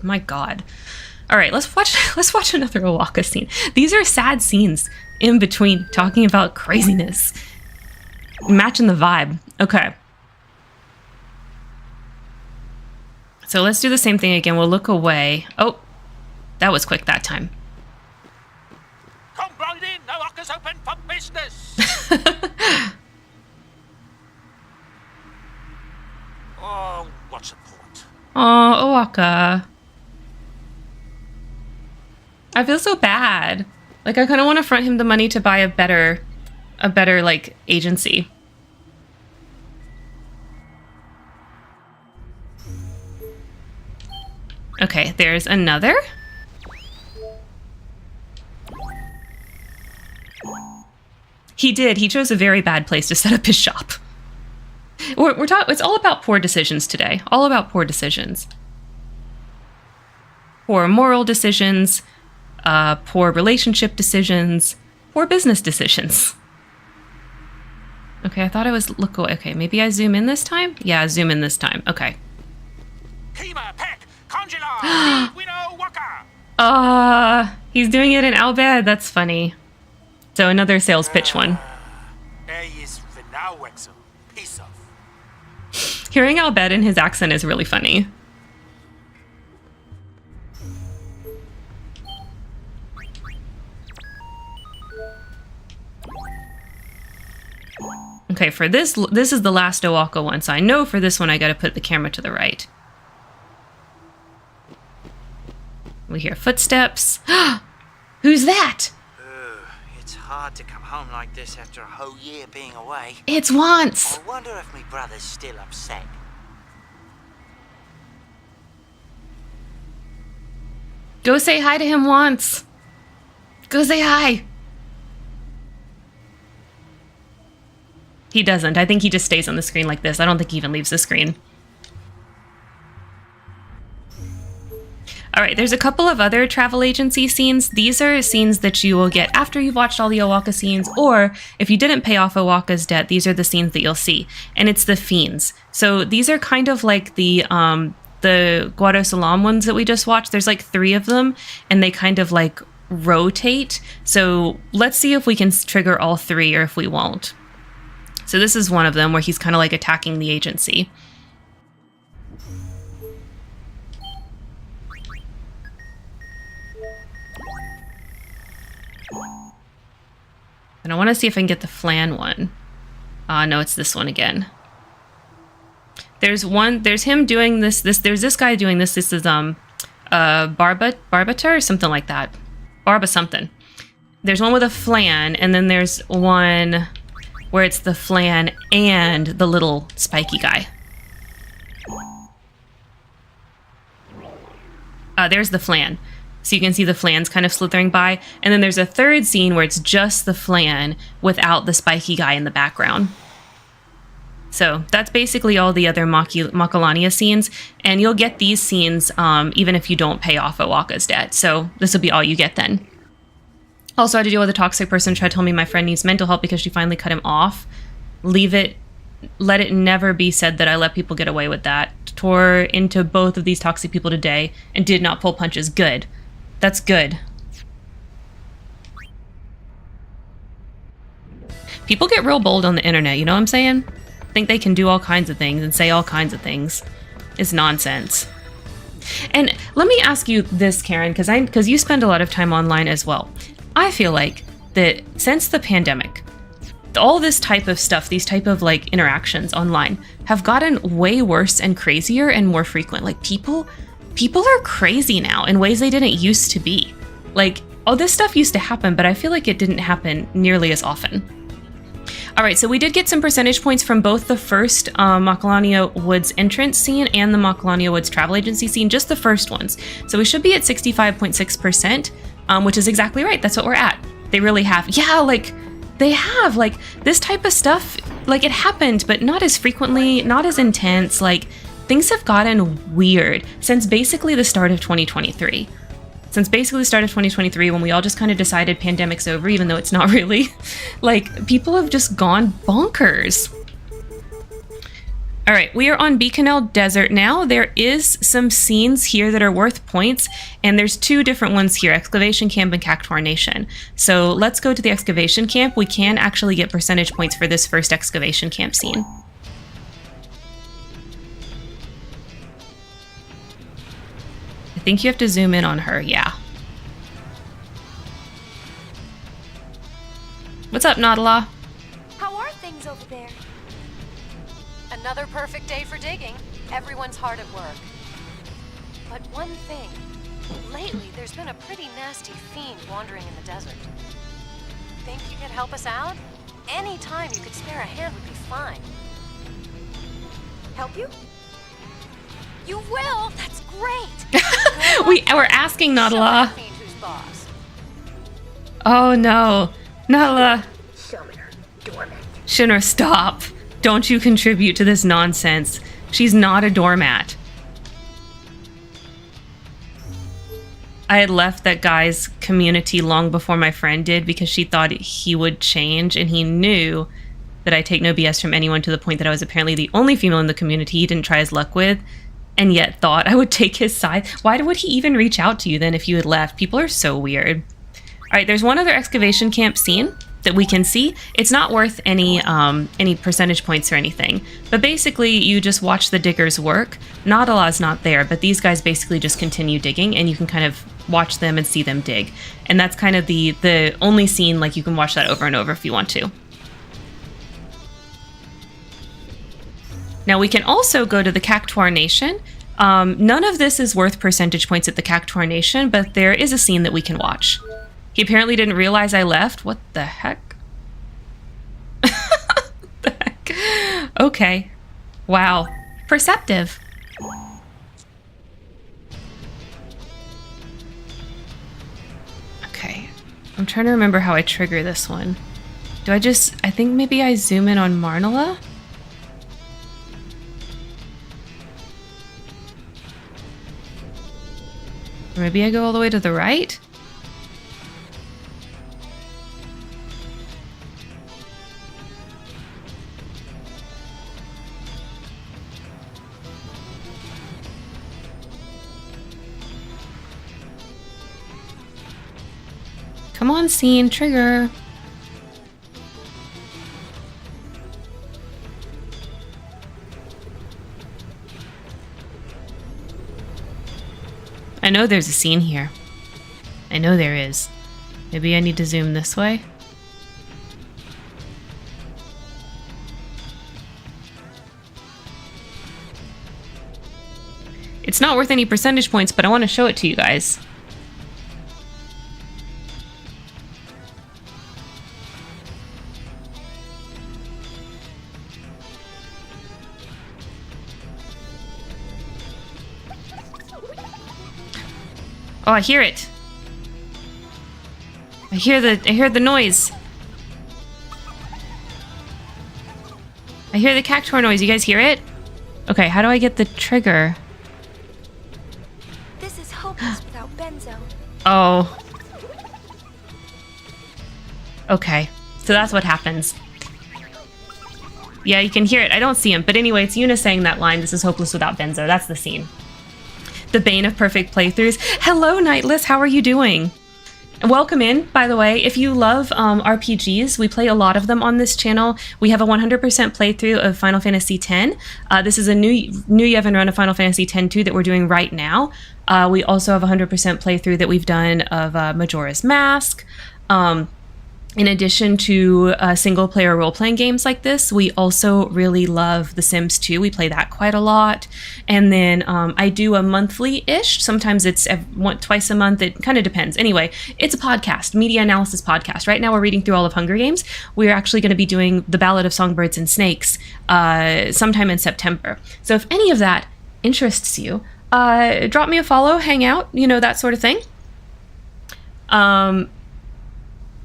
My God. All right, let's watch another Owaka scene. These are sad scenes in between, talking about craziness, matching the vibe. Okay. So let's do the same thing again. We'll look away. Oh, that was quick that time. Come right in, Owaka's open for business. Oh, what's the point? Oh, Owaka. I feel so bad. Like, I kind of want to front him the money to buy a better like agency. Okay, there's another. He did. He chose a very bad place to set up his shop. We're talking. It's all about poor decisions today. All about poor decisions. Poor moral decisions, poor relationship decisions, poor business decisions. Okay, I thought I was look away. Okay, maybe I zoom in this time. Yeah, zoom in this time. Okay. Kima, Peck, Congelar, Widow, Waka. He's doing it in Albed. That's funny. So another sales pitch one. There is Vinawexel, piece of. Hearing Albed in his accent is really funny. Okay, for this is the last Owaka one, so I know for this one I gotta put the camera to the right. We hear footsteps. Who's that? It's hard to come home like this after a whole year being away. It's Wance. I wonder if my brother's still upset. Go say hi to him once. Go say hi. He doesn't. I think he just stays on the screen like this. I don't think he even leaves the screen. All right, there's a couple of other travel agency scenes. These are scenes that you will get after you've watched all the Owaka scenes, or if you didn't pay off Owaka's debt, these are the scenes that you'll see. And it's the fiends. So these are kind of like the Guadosalam ones that we just watched. There's like 3 of them, and they kind of like rotate. So let's see if we can trigger all 3 or if we won't. So this is one of them where he's kind of like attacking the agency. And I want to see if I can get the flan one. No, it's this one again. There's him doing this, there's this guy doing this. This is, Barbata or something like that. Barba something. There's one with a flan, and then there's one where it's the flan and the little spiky guy. There's the flan. So you can see the flans kind of slithering by. And then there's a third scene where it's just the flan without the spiky guy in the background. So that's basically all the other Macalania scenes. And you'll get these scenes even if you don't pay off Owaka's debt. So this will be all you get then. Also, I had to deal with a toxic person try to tell me my friend needs mental help because she finally cut him off. Leave it. Let it never be said that I let people get away with that. tore into both of these toxic people today and did not pull punches. Good. That's good. People get real bold on the internet, you know what I'm saying? Think they can do all kinds of things and say all kinds of things. It's nonsense. And let me ask you this, Karen, because you spend a lot of time online as well. I feel like that since the pandemic, all this type of stuff, these type of like interactions online have gotten way worse and crazier and more frequent. Like people are crazy now in ways they didn't used to be. Like, oh, this stuff used to happen, but I feel like it didn't happen nearly as often. All right, so we did get some percentage points from both the first Macalania Woods entrance scene and the Macalania Woods travel agency scene, just the first ones. So we should be at 65.6%, which is exactly right. That's what we're at. They really have. Yeah, like, they have. Like, this type of stuff, like, it happened, but not as frequently, not as intense. Like, things have gotten weird since basically the start of 2023. Since basically the start of 2023, when we all just kind of decided pandemic's over, even though it's not really, like, people have just gone bonkers. All right, we are on Bikanel Desert now. There is some scenes here that are worth points, and there's two different ones here, Excavation Camp and Cactuar Nation. So let's go to the Excavation Camp. We can actually get percentage points for this first Excavation Camp scene. I think you have to zoom in on her, yeah. What's up, Nadala? How are things over there? Another perfect day for digging. Everyone's hard at work. But one thing. Lately, there's been a pretty nasty fiend wandering in the desert. Think you could help us out? Any time you could spare a hand would be fine. Help you? You will? That's great! We're asking Nadala. Oh no. Nadala. Summoner, dormant. Shinra, stop. Don't you contribute to this nonsense. She's not a doormat. I had left that guy's community long before my friend did because she thought he would change, and he knew that I take no BS from anyone, to the point that I was apparently the only female in the community he didn't try his luck with, and yet thought I would take his side. Why would he even reach out to you then if you had left? People are so weird. All right, there's one other excavation camp scene that we can see. It's not worth any percentage points or anything, but basically you just watch the diggers work. Nadala's not there, but these guys basically just continue digging, and you can kind of watch them and see them dig. And that's kind of the only scene, like, you can watch that over and over if you want to. Now we can also go to the Cactuar Nation. None of this is worth percentage points at the Cactuar Nation, but there is a scene that we can watch. He apparently didn't realize I left. What the heck? The heck? Okay. Wow. Perceptive. Okay. I'm trying to remember how I trigger this one. I think maybe I zoom in on Marnala? Or maybe I go all the way to the right? Come on, scene, trigger. I know there's a scene here. I know there is. Maybe I need to zoom this way. It's not worth any percentage points, but I want to show it to you guys. Oh, I hear it. I hear the noise. I hear the Cactuar noise. You guys hear it? Okay, how do I get the trigger? This is hopeless without Benzo. Oh. Okay. So that's what happens. Yeah, you can hear it. I don't see him. But anyway, it's Yuna saying that line, "This is hopeless without Benzo." That's the scene. The bane of perfect playthroughs. Hello, Nightless. How are you doing? Welcome in, by the way. If you love RPGs, we play a lot of them on this channel. We have a 100% playthrough of Final Fantasy X. This is a new Yevon run of Final Fantasy X-2 that we're doing right now. We also have a 100% playthrough that we've done of Majora's Mask. In addition to single-player role-playing games like this, we also really love The Sims 2. We play that quite a lot. And then I do a monthly-ish. Sometimes it's twice a month. It kind of depends. Anyway, it's a podcast, media analysis podcast. Right now we're reading through all of Hunger Games. We're actually going to be doing The Ballad of Songbirds and Snakes sometime in September. So if any of that interests you, drop me a follow, hang out, that sort of thing.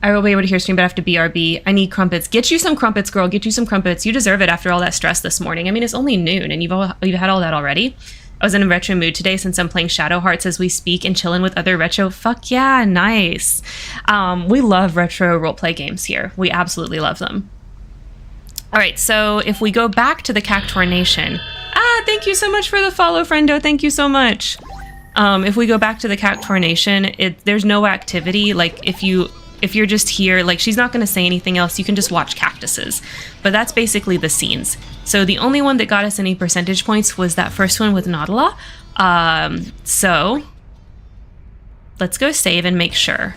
I will be able to hear stream, but I have to BRB. I need crumpets. Get you some crumpets, girl. Get you some crumpets. You deserve it after all that stress this morning. I mean, it's only noon, and you've had all that already. I was in a retro mood today since I'm playing Shadow Hearts as we speak and chilling with other retro. Fuck yeah, nice. We love retro roleplay games here. We absolutely love them. All right, so if we go back to the Cactuar Nation. Thank you so much for the follow, friendo. Thank you so much. If we go back to the Cactuar Nation, there's no activity. Like, if you're just here, like, she's not going to say anything else. You can just watch cactuses. But that's basically the scenes. So the only one that got us any percentage points was that first one with Nadala. So let's go save and make sure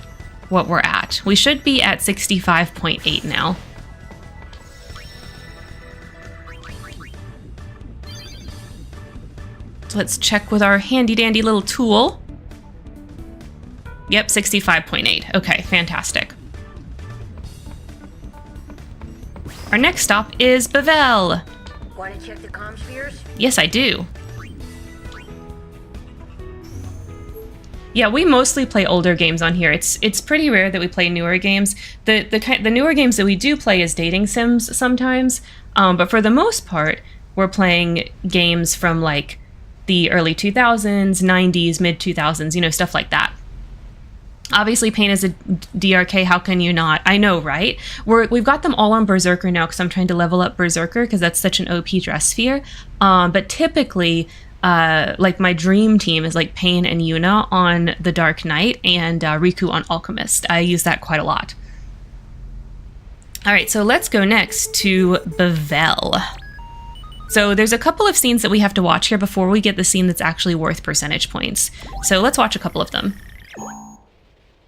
what we're at. We should be at 65.8 now. So let's check with our handy dandy little tool. Yep, 65.8. Okay, fantastic. Our next stop is Bevelle. Want to check the Commspheres? Yes, I do. Yeah, we mostly play older games on here. It's pretty rare that we play newer games. The newer games that we do play is dating sims sometimes, but for the most part, we're playing games from like the early 2000s, 90s, mid 2000s, stuff like that. Obviously, Pain is a DRK. How can you not? I know, right? We've got them all on Berserker now because I'm trying to level up Berserker because that's such an OP dress sphere. But typically, like my dream team is like Pain and Yuna on the Dark Knight and Riku on Alchemist. I use that quite a lot. All right, so let's go next to Bevelle. So there's a couple of scenes that we have to watch here before we get the scene that's actually worth percentage points. So let's watch a couple of them.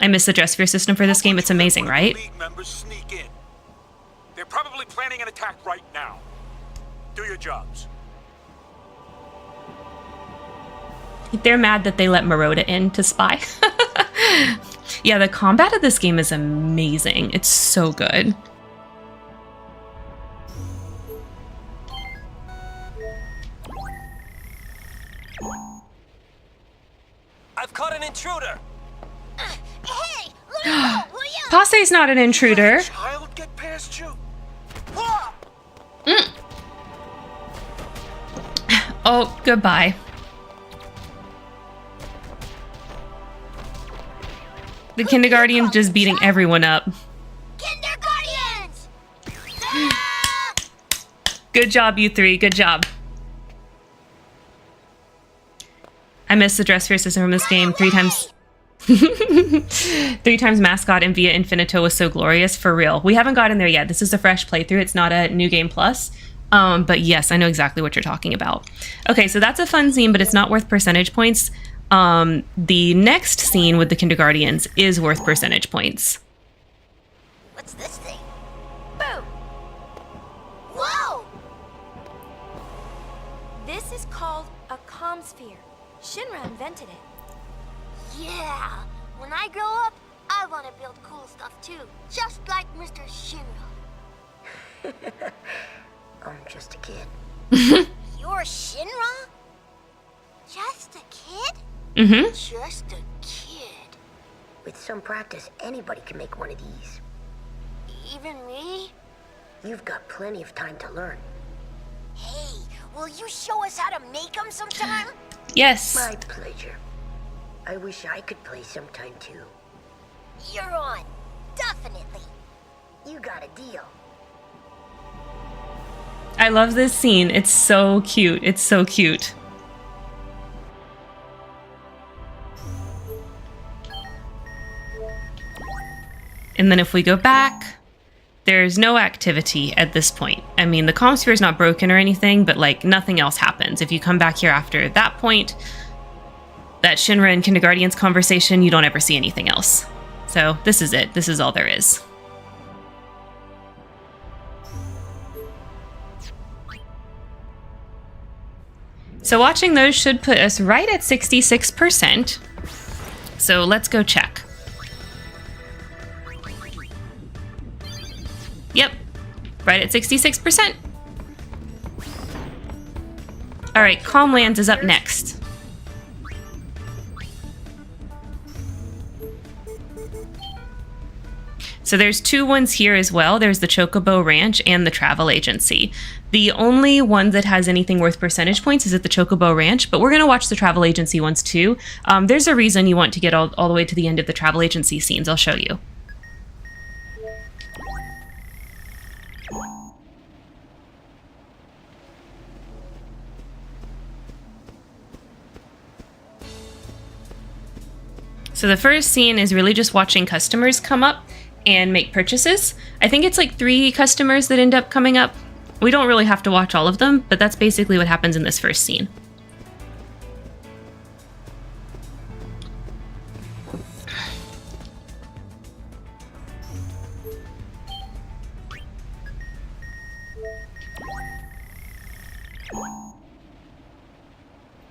I miss the dress sphere system for this game. It's amazing, right? League members sneak in. They're probably planning an attack right now. Do your jobs. They're mad that they let Maroda in to spy. Yeah, the combat of this game is amazing. It's so good. I've caught an intruder. Hey, let me go, will you? Passe's not an intruder. Child get past you. Oh, goodbye. The kindergarten's just beating everyone up. Kindergartens! Good job, you three. Good job. I missed the dress sphere system from this game 3 times. 3 times mascot and Via Infinito was so glorious, for real. We haven't gotten there yet. This is a fresh playthrough. It's not a new game plus. But yes, I know exactly what you're talking about. Okay, so that's a fun scene, but it's not worth percentage points. The next scene with the kindergartens is worth percentage points. What's this thing? Boom! Whoa! This is called a Commsphere. Shinra invented it. Yeah! When I grow up, I want to build cool stuff too. Just like Mr. Shinra. I'm just a kid. You're Shinra? Just a kid? Mm-hmm. Just a kid. With some practice, anybody can make one of these. Even me? You've got plenty of time to learn. Hey, will you show us how to make them sometime? Yes. My pleasure. I wish I could play sometime too. You're on. Definitely. You got a deal. I love this scene. It's so cute. It's so cute. And then if we go back, there's no activity at this point. I mean, the Commsphere is not broken or anything, but like nothing else happens. If you come back here after that point, that Shinra and Kindergarten's conversation, you don't ever see anything else. So this is it. This is all there is. So watching those should put us right at 66%. So let's go check. Yep, right at 66%. All right, Calm Lands is up next. So there's two ones here as well. There's the Chocobo Ranch and the Travel Agency. The only one that has anything worth percentage points is at the Chocobo Ranch, but we're going to watch the Travel Agency ones too. There's a reason you want to get all the way to the end of the Travel Agency scenes. I'll show you. So the first scene is really just watching customers come up and make purchases. I think it's like 3 customers that end up coming up. We don't really have to watch all of them, but that's basically what happens in this first scene.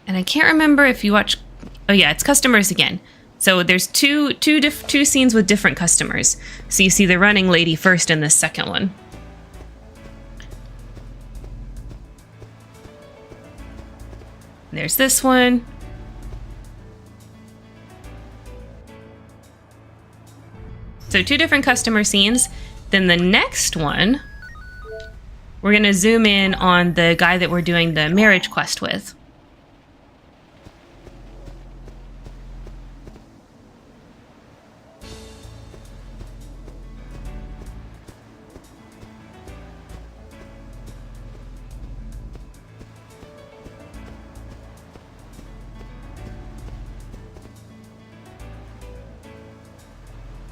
And I can't remember if you watch... Oh yeah, it's customers again. So there's two scenes with different customers. So you see the running lady first in this second one. There's this one. So 2 different customer scenes. Then the next one, we're going to zoom in on the guy that we're doing the marriage quest with.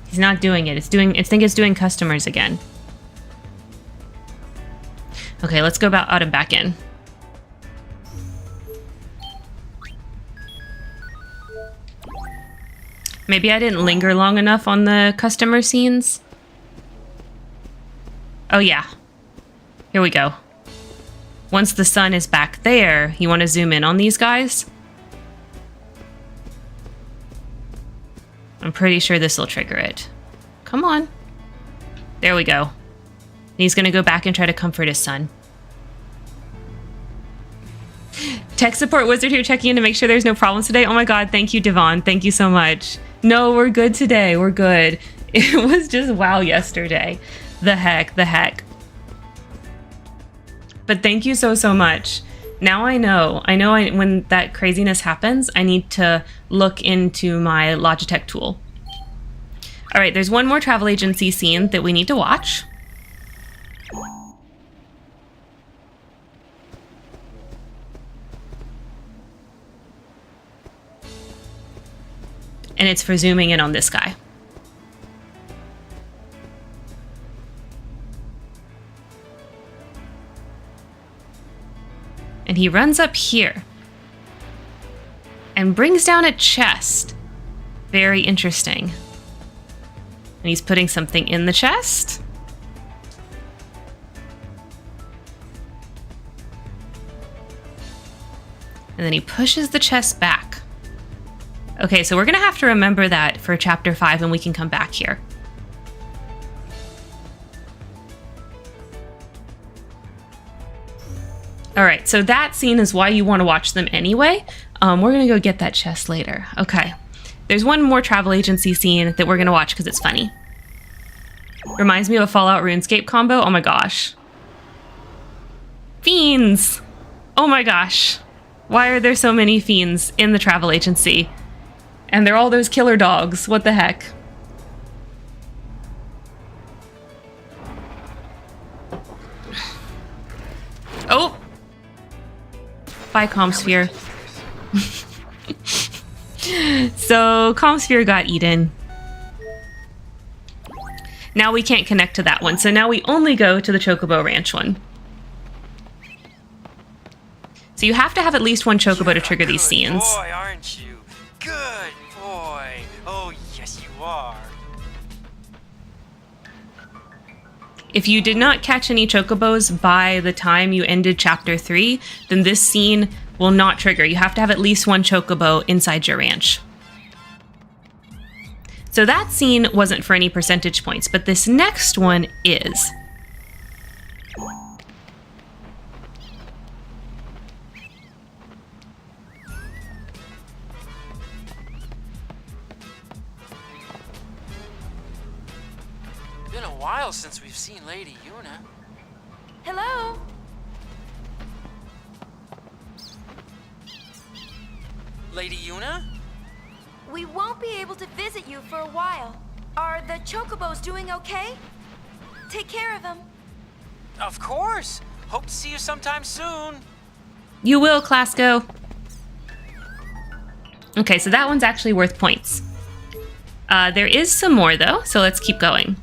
He's not doing it. I think it's doing customers again. Okay, let's go out and back in. Maybe I didn't linger long enough on the customer scenes. Oh yeah. Here we go. Once the sun is back there, you want to zoom in on these guys? I'm pretty sure this will trigger it. Come on. There we go. He's going to go back and try to comfort his son. Tech support wizard here checking in to make sure there's no problems today. Oh my god, thank you, Devon. Thank you so much. No, we're good today. We're good. It was just wow yesterday. The heck. But thank you so much. Now I know. When that craziness happens, I need to look into my Logitech tool. All right, there's one more travel agency scene that we need to watch. And it's for zooming in on this guy. And he runs up here and brings down a chest. Very interesting. And he's putting something in the chest. And then he pushes the chest back. Okay, so we're going to have to remember that for Chapter 5 and we can come back here. All right, so that scene is why you want to watch them anyway. We're going to go get that chest later. Okay, there's one more travel agency scene that we're going to watch because it's funny. Reminds me of a Fallout RuneScape combo. Oh my gosh. Fiends! Oh my gosh. Why are there so many fiends in the travel agency? And they're all those killer dogs. What the heck? Bye, Commsphere. So, Commsphere got eaten. Now we can't connect to that one, so now we only go to the Chocobo Ranch one. So you have to have at least one Chocobo to trigger these scenes. Boy, aren't you? Good boy. Oh, yes, you are. If you did not catch any Chocobos by the time you ended Chapter 3, then this scene will not trigger. You have to have at least one Chocobo inside your ranch. So that scene wasn't for any percentage points, but this next one is. Been a while since we've seen Lady Yuna. Hello? Lady Yuna? We won't be able to visit you for a while. Are the Chocobos doing okay? Take care of them. Of course. Hope to see you sometime soon. You will, Clasco. Okay, so that one's actually worth points. There is some more, though, so let's keep going.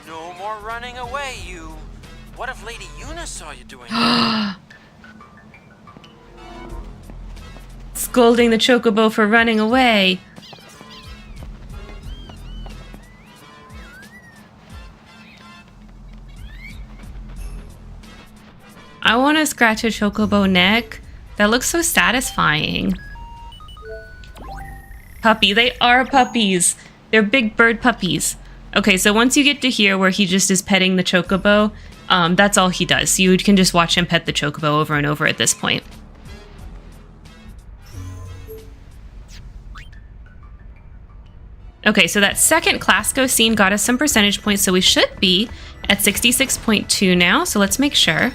No more running away, you. What if Lady Yuna saw you doing Scolding the Chocobo for running away. I want to scratch a Chocobo neck. That looks so satisfying. Puppy. They are puppies. They're big bird puppies. Okay, so once you get to here where he just is petting the Chocobo, that's all he does. So you can just watch him pet the Chocobo over and over at this point. Okay, so that second Clasco scene got us some percentage points, so we should be at 66.2 now, so let's make sure.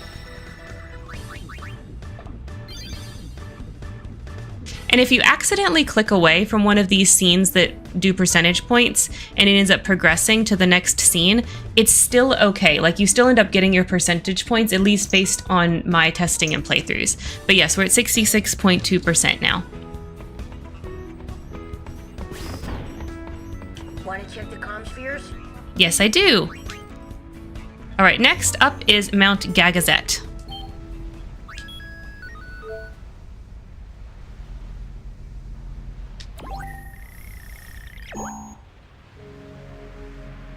And if you accidentally click away from one of these scenes that do percentage points and it ends up progressing to the next scene, it's still okay. Like, you still end up getting your percentage points, at least based on my testing and playthroughs. But yes, we're at 66.2% now. Want to check the Commspheres? Yes, I do. All right, next up is Mount Gagazet.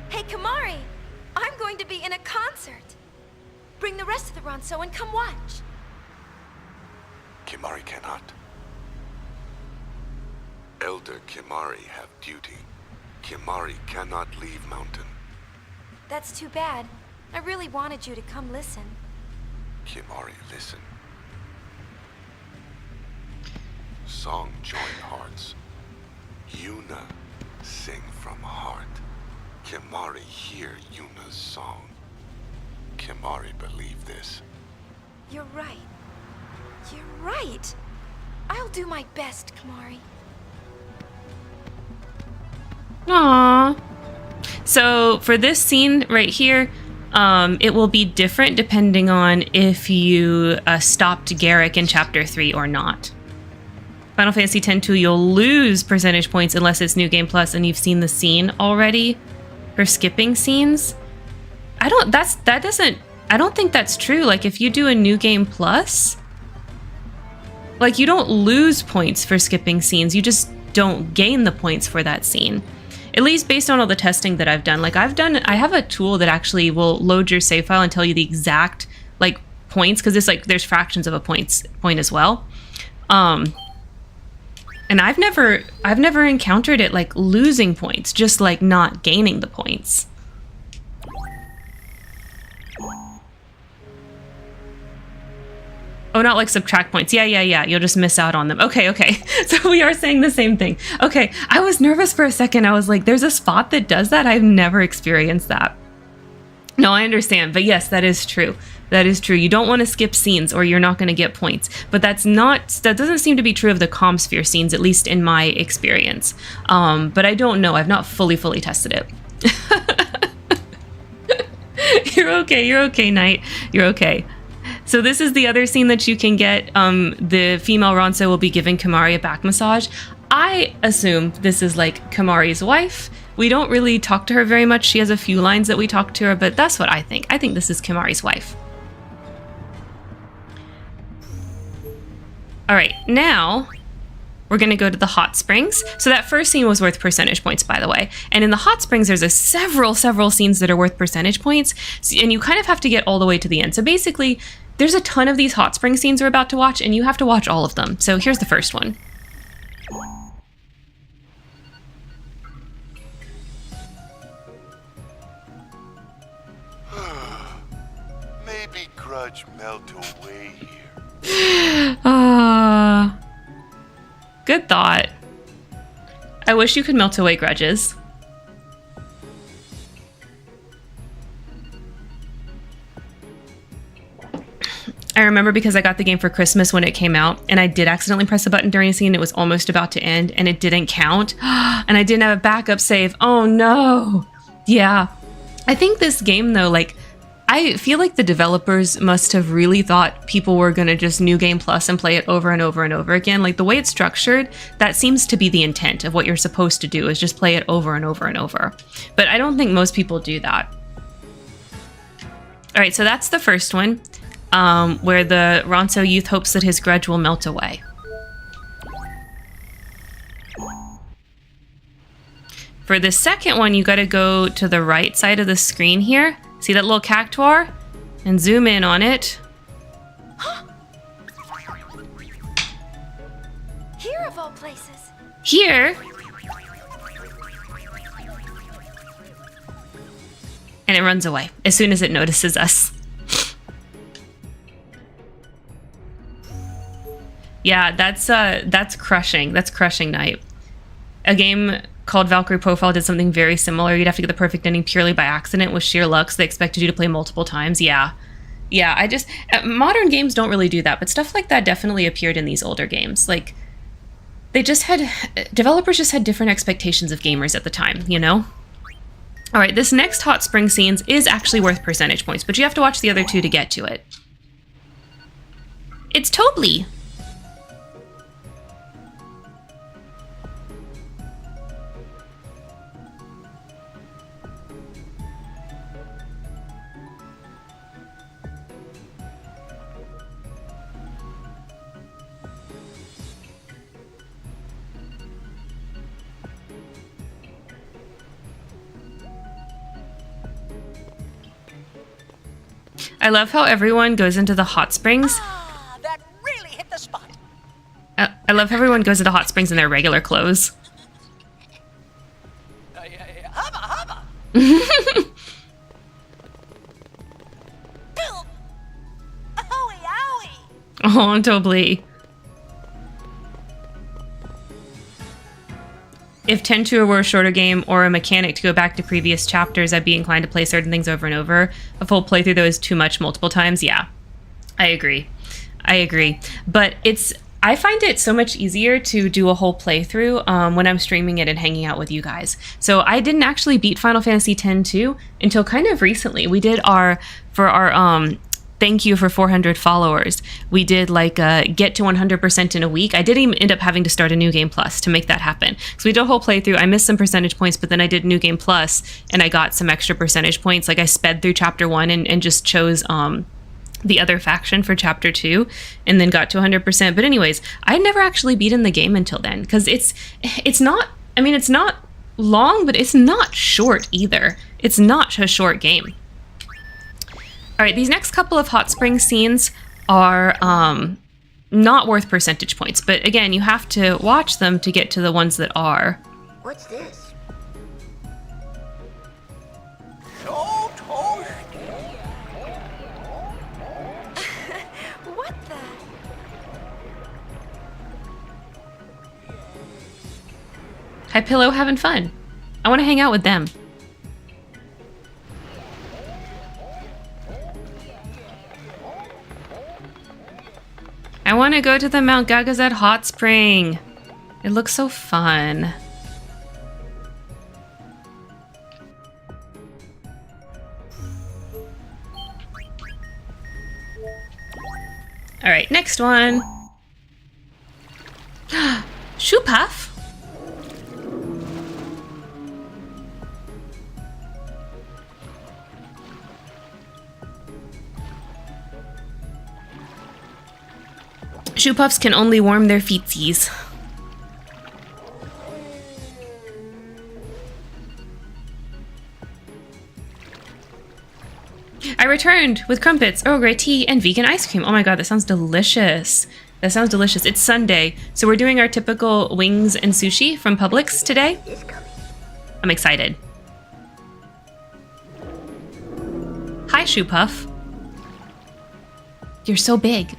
Hey, Kamari! I'm going to be in a concert. Bring the rest of the Ronso and come watch. Kimari cannot. Elder Kimari have duty. Kimari cannot leave mountain. That's too bad. I really wanted you to come listen. Kimari, listen. Song join hearts. Yuna sing from heart. Kimari hear Yuna's song. Kimari believe this. You're right. You're right. I'll do my best, Kamari. Aww. So for this scene right here, it will be different depending on if you stopped Garrick in Chapter 3 or not. Final Fantasy X-2, you'll lose percentage points unless it's New Game Plus and you've seen the scene already for skipping scenes. I don't think that's true. Like, if you do a New Game Plus, like, you don't lose points for skipping scenes. You just don't gain the points for that scene. At least based on all the testing that I've done. Like, I have a tool that actually will load your save file and tell you the exact, like, points, because it's like there's fractions of a point as well. And I've never encountered it like losing points, just like not gaining the points. Oh, not like subtract points. Yeah. You'll just miss out on them. Okay. So we are saying the same thing. Okay, I was nervous for a second. I was like, there's a spot that does that? I've never experienced that. No, I understand. But yes, that is true. That is true. You don't want to skip scenes or you're not going to get points. But that doesn't seem to be true of the Commsphere scenes, at least in my experience. But I don't know. I've not fully tested it. You're okay, Knight. You're okay. So this is the other scene that you can get. The female Ronso will be giving Kimahri a back massage. I assume this is like Kimahri's wife. We don't really talk to her very much. She has a few lines that we talk to her, but that's what I think. I think this is Kimahri's wife. All right, now we're going to go to the hot springs. So that first scene was worth percentage points, by the way. And in the hot springs, there's several scenes that are worth percentage points. And you kind of have to get all the way to the end. So basically, there's a ton of these hot spring scenes we're about to watch, and you have to watch all of them. So here's the first one. Maybe grudge melt away here. Good thought. I wish you could melt away grudges. I remember because I got the game for Christmas when it came out, and I did accidentally press a button during a scene. It was almost about to end, and it didn't count. And I didn't have a backup save. Oh no. Yeah. I think this game, though, like, I feel like the developers must have really thought people were going to just New Game Plus and play it over and over and over again. Like, the way it's structured, that seems to be the intent of what you're supposed to do, is just play it over and over and over. But I don't think most people do that. All right, so that's the first one, where the Ronso youth hopes that his grudge will melt away. For the second one, you got to go to the right side of the screen here. See that little cactuar? And zoom in on it. Here of all places. Here. And it runs away as soon as it notices us. Yeah, that's crushing. That's crushing, Knight. A game called Valkyrie Profile did something very similar. You'd have to get the perfect ending purely by accident with sheer luck, so they expected you to play multiple times. Yeah, modern games don't really do that, but stuff like that definitely appeared in these older games. Like, developers just had different expectations of gamers at the time, you know? All right, this next hot spring scenes is actually worth percentage points, but you have to watch the other two to get to it. It's Tobly. I love how everyone goes into the hot springs. Ah, that really hit the spot. I love how everyone goes into hot springs in their regular clothes. Hubba! Owie, owie! Oh, Tobly. If 10-2 were a shorter game or a mechanic to go back to previous chapters, I'd be inclined to play certain things over and over. A full playthrough, though, is too much multiple times. Yeah, I agree. But I find it so much easier to do a whole playthrough when I'm streaming it and hanging out with you guys. So I didn't actually beat Final Fantasy X-2 until kind of recently. We did for our thank you for 400 followers. We did like get to 100% in a week. I did even end up having to start a New Game Plus to make that happen. So we did a whole playthrough. I missed some percentage points, but then I did New Game Plus and I got some extra percentage points. Like I sped through chapter 1 and just chose the other faction for chapter 2 and then got to 100%. But anyways, I had never actually beaten the game until then because it's not, I mean, it's not long, but it's not short either. It's not a short game. All right, these next couple of hot spring scenes are not worth percentage points, but again, you have to watch them to get to the ones that are. What's this? What the? Hi, Pillow, having fun. I want to hang out with them. I want to go to the Mount Gagazet hot spring. It looks so fun. All right, next one. Shoe puff. Shoe puffs can only warm their feetsies. I returned with crumpets, Earl Grey tea, and vegan ice cream. Oh my god, that sounds delicious. That sounds delicious. It's Sunday, so we're doing our typical wings and sushi from Publix today. I'm excited. Hi, Shoe Puff. You're so big.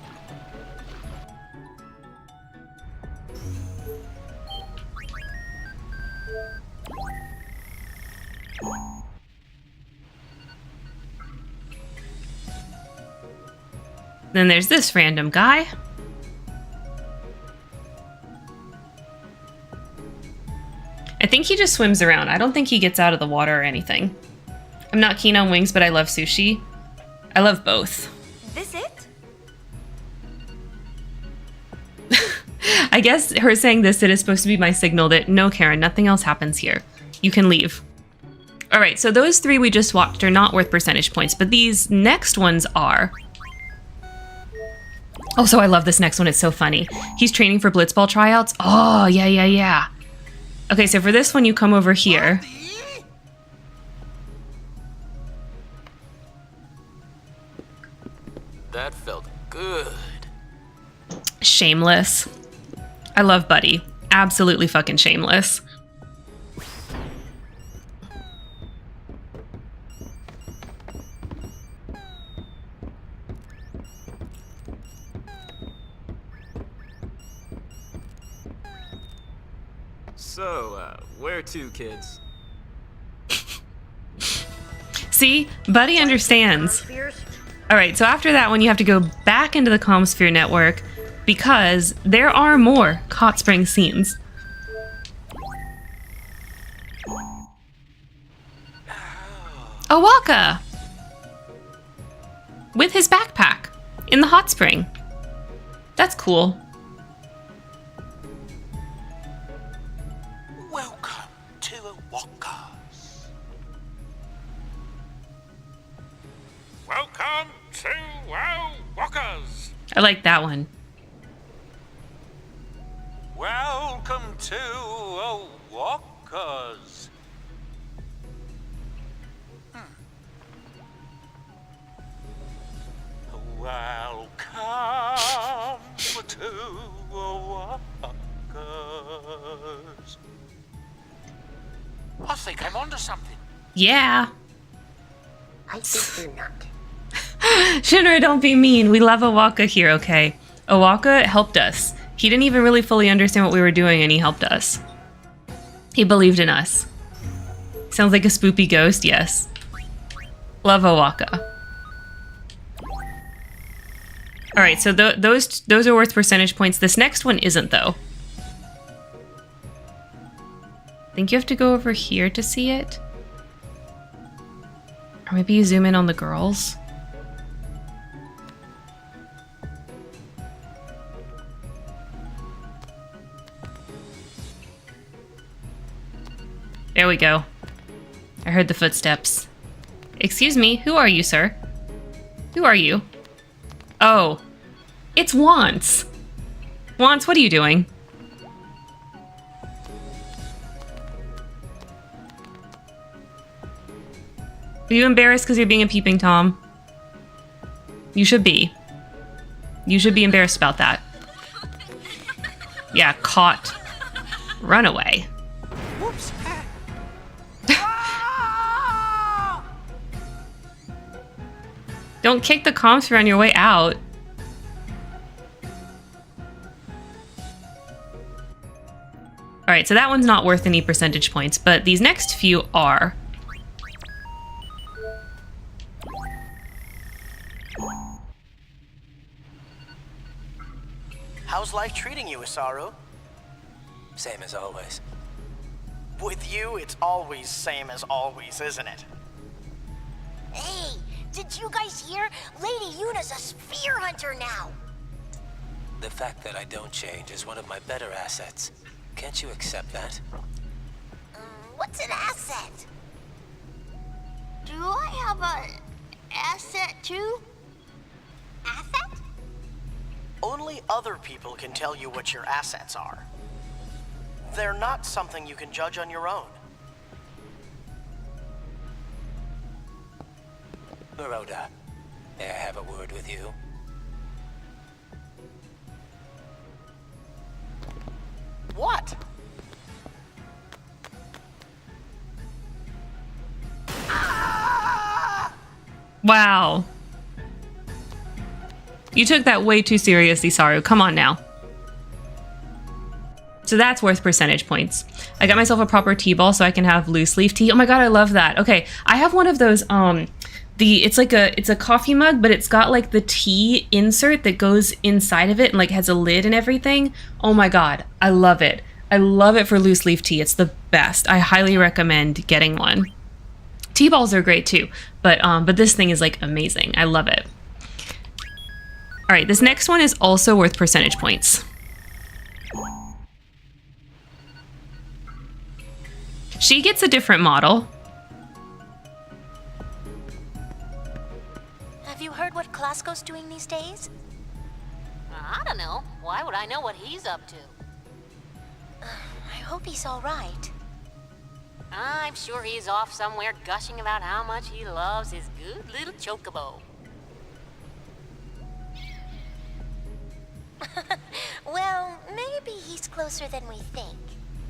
Then there's this random guy. I think he just swims around. I don't think he gets out of the water or anything. I'm not keen on wings, but I love sushi. I love both. This it? I guess her saying this it is supposed to be my signal that no, Karen, nothing else happens here. You can leave. All right, so those three we just watched are not worth percentage points, but these next ones are. Oh, so I love this next one. It's so funny. He's training for blitzball tryouts. Oh, yeah. Okay, so for this one, you come over here. That felt good. Shameless. I love Buddy. Absolutely fucking shameless. So, where to, kids? See? Buddy understands. Alright, so after that one, you have to go back into the Commsphere network because there are more hot spring scenes. Owaka! With his backpack in the hot spring. That's cool. Welcome to Awakas. Welcome to Awakas. I like that one. Welcome to Awakas. Welcome to Awakas. I think I'm onto something. Yeah. I think you're not. Shinra, don't be mean. We love Owaka here, okay? Owaka helped us. He didn't even really fully understand what we were doing, and he helped us. He believed in us. Sounds like a spoopy ghost, yes. Love Owaka. Alright, so those are worth percentage points. This next one isn't, though. I think you have to go over here to see it. Or maybe you zoom in on the girls. There we go. I heard the footsteps. Excuse me, who are you, sir? Who are you? Oh, it's Wants. Wants, what are you doing? Are you embarrassed because you're being a peeping Tom? You should be. You should be embarrassed about that. Yeah, caught. Run away. Whoops. Don't kick the Commsphere on your way out. Alright, so that one's not worth any percentage points, but these next few are. How's life treating you, Isaru? Same as always. With you, it's always same as always, isn't it? Hey, did you guys hear? Lady Yuna's a sphere hunter now. The fact that I don't change is one of my better assets. Can't you accept that? What's an asset? Do I have a asset too? Asset? Only other people can tell you what your assets are. They're not something you can judge on your own. Baroda, may I have a word with you? What? Wow. You took that way too seriously, Saru. Come on now. So that's worth percentage points. I got myself a proper tea ball so I can have loose leaf tea. Oh my god, I love that. Okay, I have one of those, it's a coffee mug, but it's got like the tea insert that goes inside of it and like has a lid and everything. Oh my god, I love it. I love it for loose leaf tea. It's the best. I highly recommend getting one. Tea balls are great too, but this thing is like amazing. I love it. All right, this next one is also worth percentage points. She gets a different model. Have you heard what Klasko's doing these days? I don't know. Why would I know what he's up to? I hope he's all right. I'm sure he's off somewhere gushing about how much he loves his good little chocobo. Well, maybe he's closer than we think.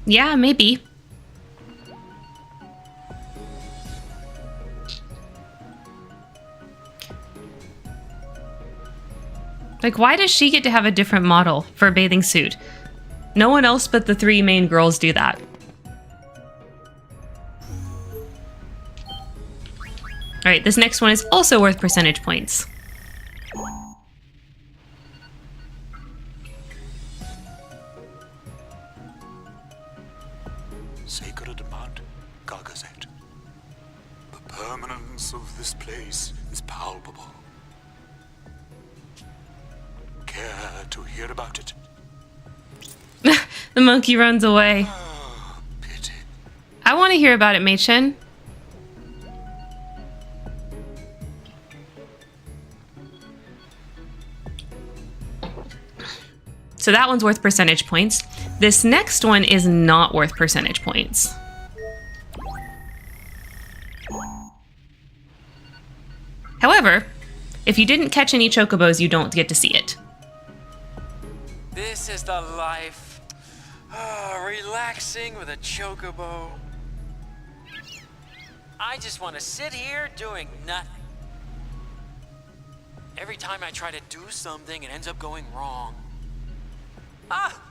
Yeah, maybe. Like, why does she get to have a different model for a bathing suit? No one else but the three main girls do that. Alright, this next one is also worth percentage points. Sacred Mount Gagazet. The permanence of this place is palpable. Care to hear about it? The monkey runs away. Oh, pity. I want to hear about it, Mei-chin. So that one's worth percentage points. This next one is not worth percentage points. However, if you didn't catch any chocobos, you don't get to see it. This is the life. Relaxing with a chocobo. I just want to sit here doing nothing. Every time I try to do something, it ends up going wrong.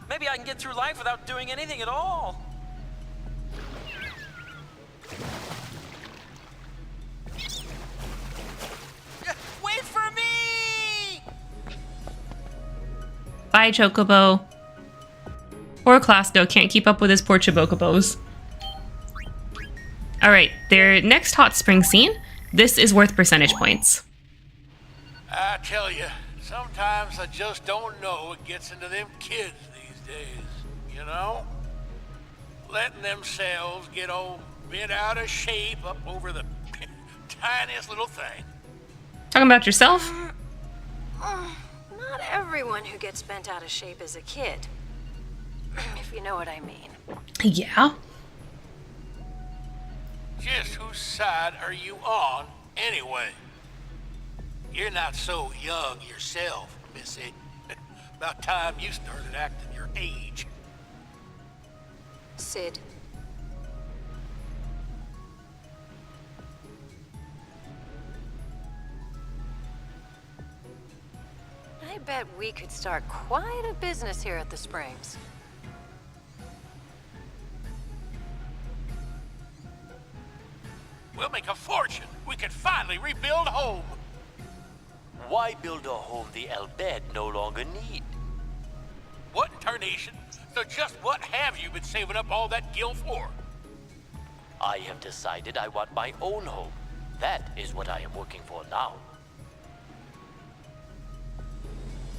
Maybe I can get through life without doing anything at all. Wait for me! Bye, chocobo. Poor Klasko can't keep up with his poor chibocobos. Alright, their next hot spring scene. This is worth percentage points. I tell you, sometimes I just don't know what gets into them kids these days, you know? Letting themselves get all bent out of shape up over the tiniest little thing. Talking about yourself? Not everyone who gets bent out of shape is a kid. If you know what I mean. Yeah. Just whose side are you on, anyway? You're not so young yourself, Missy. About time you started acting your age. Sid. I bet we could start quite a business here at the Springs. We'll make a fortune. We can finally rebuild home. Why build a home the Elbed no longer need? What in tarnation? So just what have you been saving up all that gil for? I have decided I want my own home. That is what I am working for now.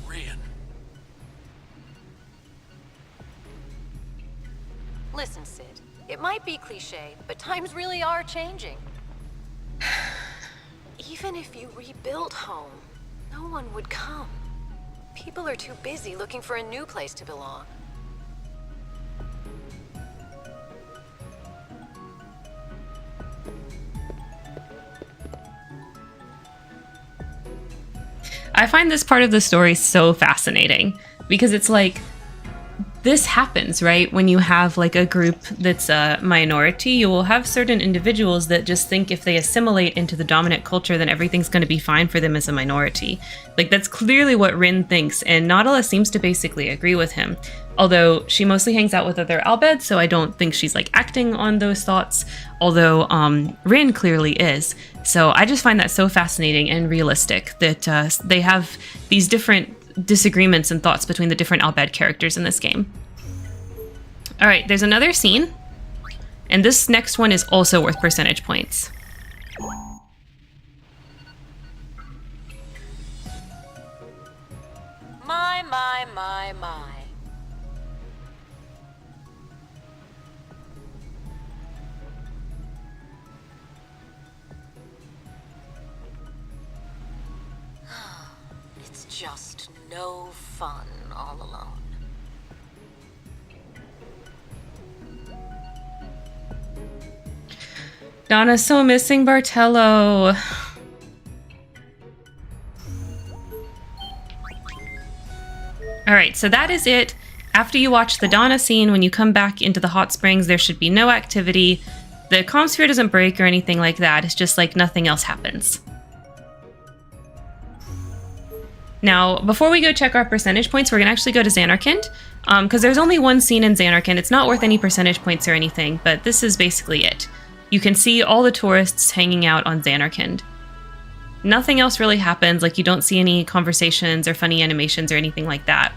Rian. Listen, Sid. It might be cliche, but times really are changing. Even if you rebuilt home, no one would come. People are too busy looking for a new place to belong. I find this part of the story so fascinating because it's like, this happens, right? When you have like a group that's a minority, you will have certain individuals that just think if they assimilate into the dominant culture, then everything's going to be fine for them as a minority. Like, that's clearly what Rin thinks, and Nautilus seems to basically agree with him. Although she mostly hangs out with other Albeds, so I don't think she's like acting on those thoughts. Although Rin clearly is. So I just find that so fascinating and realistic that they have these different disagreements and thoughts between the different Albed characters in this game. All right, there's another scene, and this next one is also worth percentage points. My. It's just no fun all alone. Donna's so missing Bartello. All right, so that is it. After you watch the Donna scene, when you come back into the hot springs, there should be no activity. The Commsphere doesn't break or anything like that. It's just like nothing else happens. Now, before we go check our percentage points, we're going to actually go to Zanarkand, because there's only one scene in Zanarkand. It's not worth any percentage points or anything, but this is basically it. You can see all the tourists hanging out on Zanarkand. Nothing else really happens, like you don't see any conversations or funny animations or anything like that.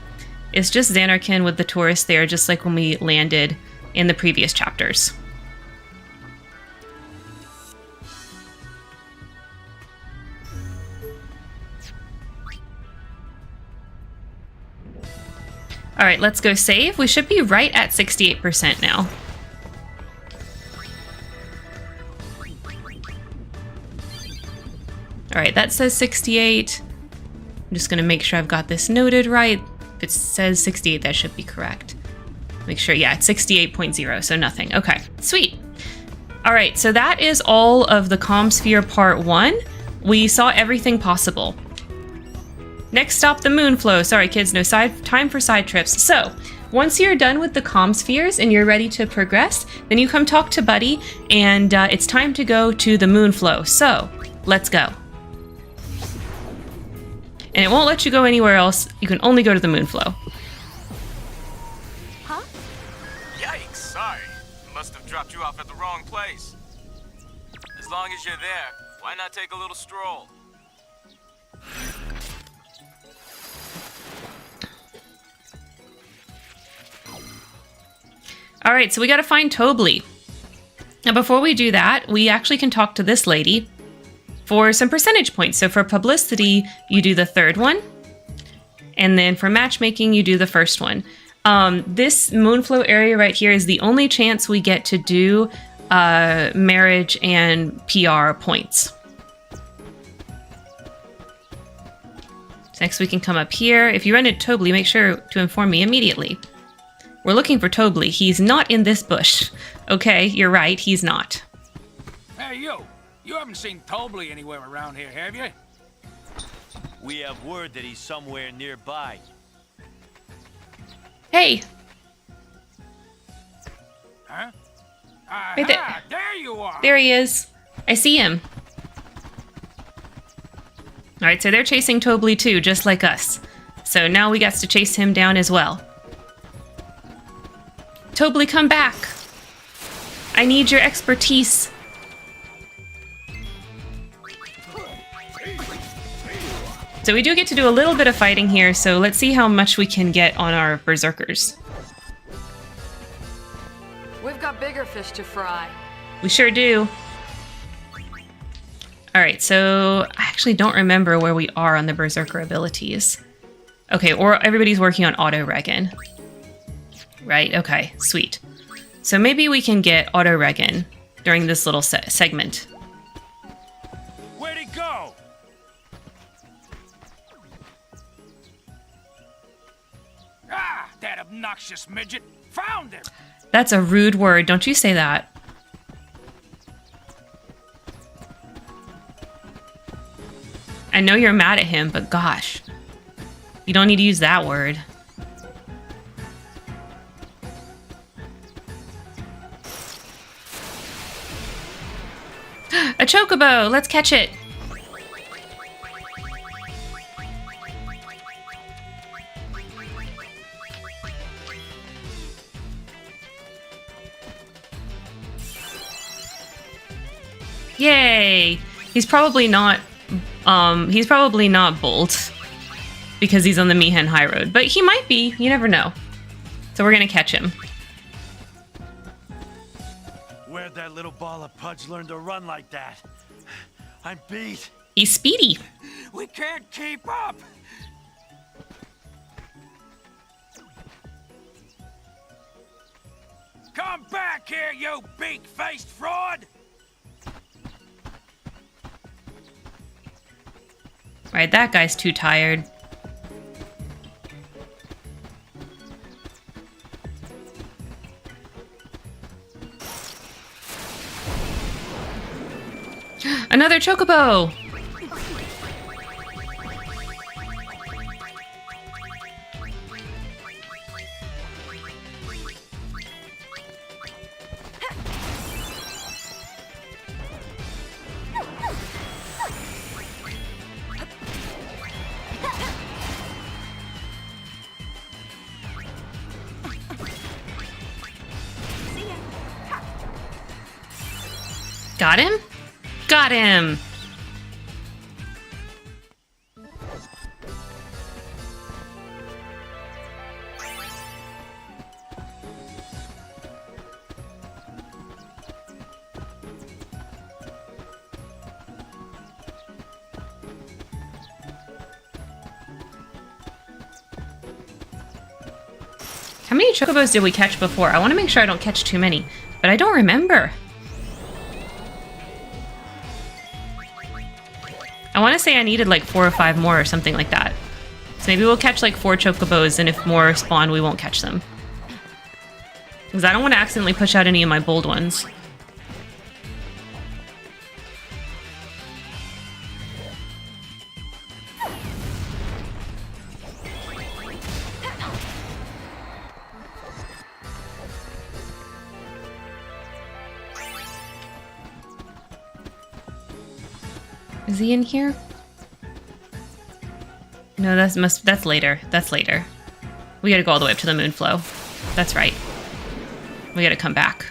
It's just Zanarkand with the tourists there, just like when we landed in the previous chapters. All right, let's go save. We should be right at 68% now. All right, that says 68. I'm just gonna make sure I've got this noted right. If it says 68, that should be correct. Make sure, yeah, it's 68.0, so nothing. Okay, sweet. All right, so that is all of the Commsphere Part 1. We saw everything possible. Next stop, the Moonflow. Sorry, kids, no time for side trips. So, once you're done with the Commspheres and you're ready to progress, then you come talk to Buddy, and it's time to go to the Moonflow. So, let's go. And it won't let you go anywhere else. You can only go to the Moonflow. Huh? Yikes, sorry. Must have dropped you off at the wrong place. As long as you're there, why not take a little stroll? All right, so we got to find Tobli. Now, before we do that, we actually can talk to this lady for some percentage points. So for publicity, you do the third one. And then for matchmaking, you do the first one. This Moonflow area right here is the only chance we get to do marriage and PR points. So next we can come up here. If you run into Tobli, make sure to inform me immediately. We're looking for Tobli. He's not in this bush. Okay, you're right, he's not. Hey, you! You haven't seen Tobli anywhere around here, have you? We have word that he's somewhere nearby. Hey! Huh? Right there. There you are! There he is. I see him. Alright, so they're chasing Tobli too, just like us. So now we got to chase him down as well. Tobli, come back! I need your expertise. So we do get to do a little bit of fighting here, so let's see how much we can get on our berserkers. We've got bigger fish to fry. We sure do. Alright, so I actually don't remember where we are on the berserker abilities. Okay, or everybody's working on auto-regen. Right, okay, sweet. So maybe we can get auto-regen during this little segment. Where'd he go? Ah, that obnoxious midget. Found him! That's a rude word, don't you say that. I know you're mad at him, but gosh. You don't need to use that word. A chocobo! Let's catch it! Yay! He's probably not Bolt because he's on the Mihen Highroad, but he might be. You never know. So we're gonna catch him. Where'd that little ball of pudge learn to run like that? I'm beat. He's speedy. We can't keep up. Come back here, you beak-faced fraud! Right, that guy's too tired. Another chocobo! Got him? Got him! How many chocobos did we catch before? I want to make sure I don't catch too many, but I don't remember. I want to say I needed like 4 or 5 more or something like that. So maybe we'll catch like 4 chocobos, and if more spawn, we won't catch them. Because I don't want to accidentally push out any of my bold ones. Is he in here? No, that's later. That's later. We gotta go all the way up to the Moonflow. That's right. We gotta come back.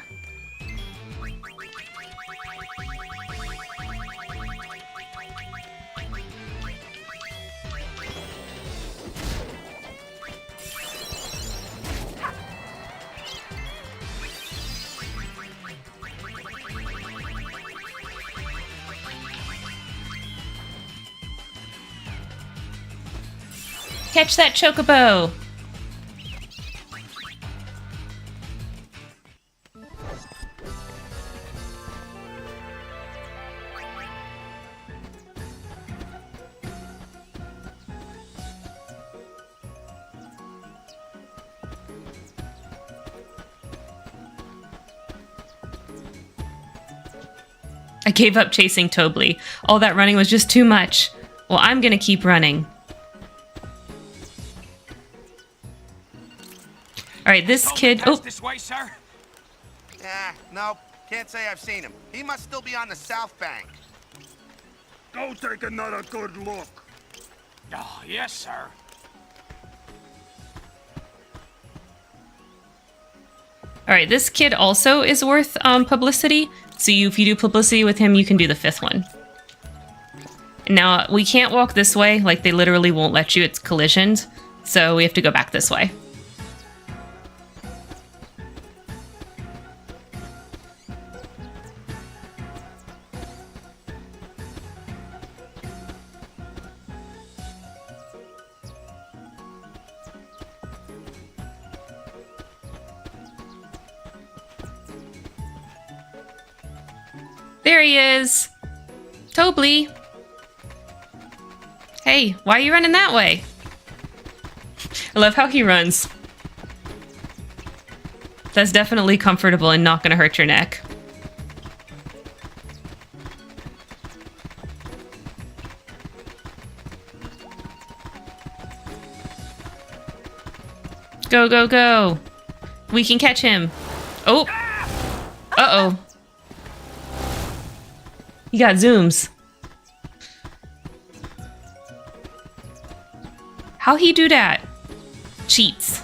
Catch that chocobo! I gave up chasing Tobly. All that running was just too much. Well, I'm gonna keep running. Alright, this kid... Oh! This way, sir? Nope. Can't say I've seen him. He must still be on the south bank. Go take another good look. Oh, yes, sir. Alright, this kid also is worth publicity. So if you do publicity with him, you can do the 5th one. Now, we can't walk this way. Like, they literally won't let you. It's collisioned. So we have to go back this way. There he is! Tobly! Hey, why are you running that way? I love how he runs. That's definitely comfortable and not gonna hurt your neck. Go, go, go! We can catch him! Oh! Uh-oh. He got zooms. How he do that? Cheats.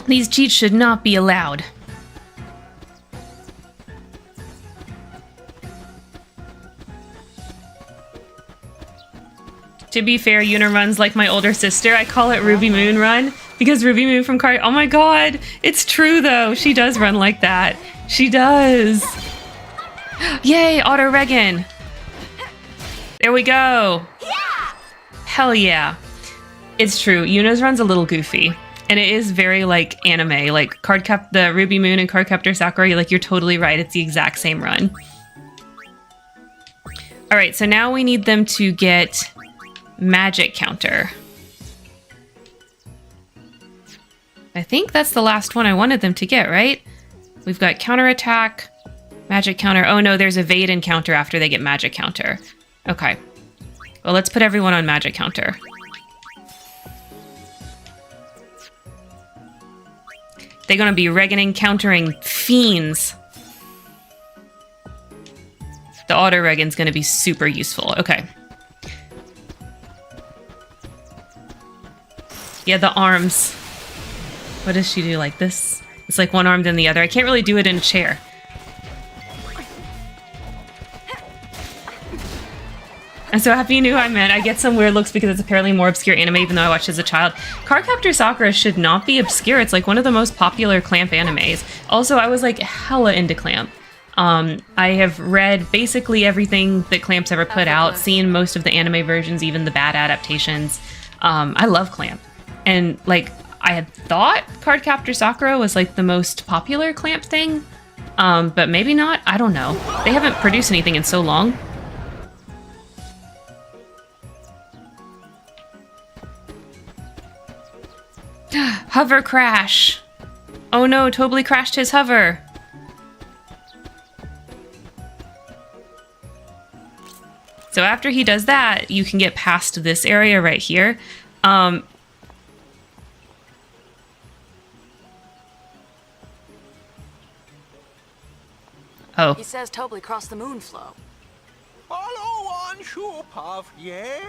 These cheats should not be allowed. To be fair, Yuna runs like my older sister. I call it Ruby Moon Run because Ruby Moon from Oh my god, it's true though. She does run like that. She does. Yay, auto Regan. There we go. Yeah. Hell yeah. It's true. Yuna's run's a little goofy. And it is very like anime, like the Ruby Moon and Cardcaptor Sakura. Like, you're totally right. It's the exact same run. All right, so now we need them to get magic counter. I think that's the last one I wanted them to get, right? We've got counterattack, magic counter. Oh no, there's evade and counter after they get magic counter. Okay. Well, let's put everyone on magic counter. They're gonna be Reganing countering fiends. The auto Regan's gonna be super useful. Okay. Yeah, the arms. What does she do? Like this? It's like one arm then the other. I can't really do it in a chair. I'm so happy you knew who I meant. I get some weird looks because it's apparently more obscure anime, even though I watched it as a child. Cardcaptor Sakura should not be obscure. It's like one of the most popular Clamp animes. Also, I was like hella into Clamp. I have read basically everything that Clamp's ever put out, seen most of the anime versions, even the bad adaptations. I love Clamp. And like, I had thought Cardcaptor Sakura was like the most popular Clamp thing, but maybe not. I don't know. They haven't produced anything in so long. Hover crash. Oh no, Tobly crashed his hover. So after he does that, you can get past this area right here. Oh. He says Tobly crossed the Moonflow. Follow on, Shoepuff, yes?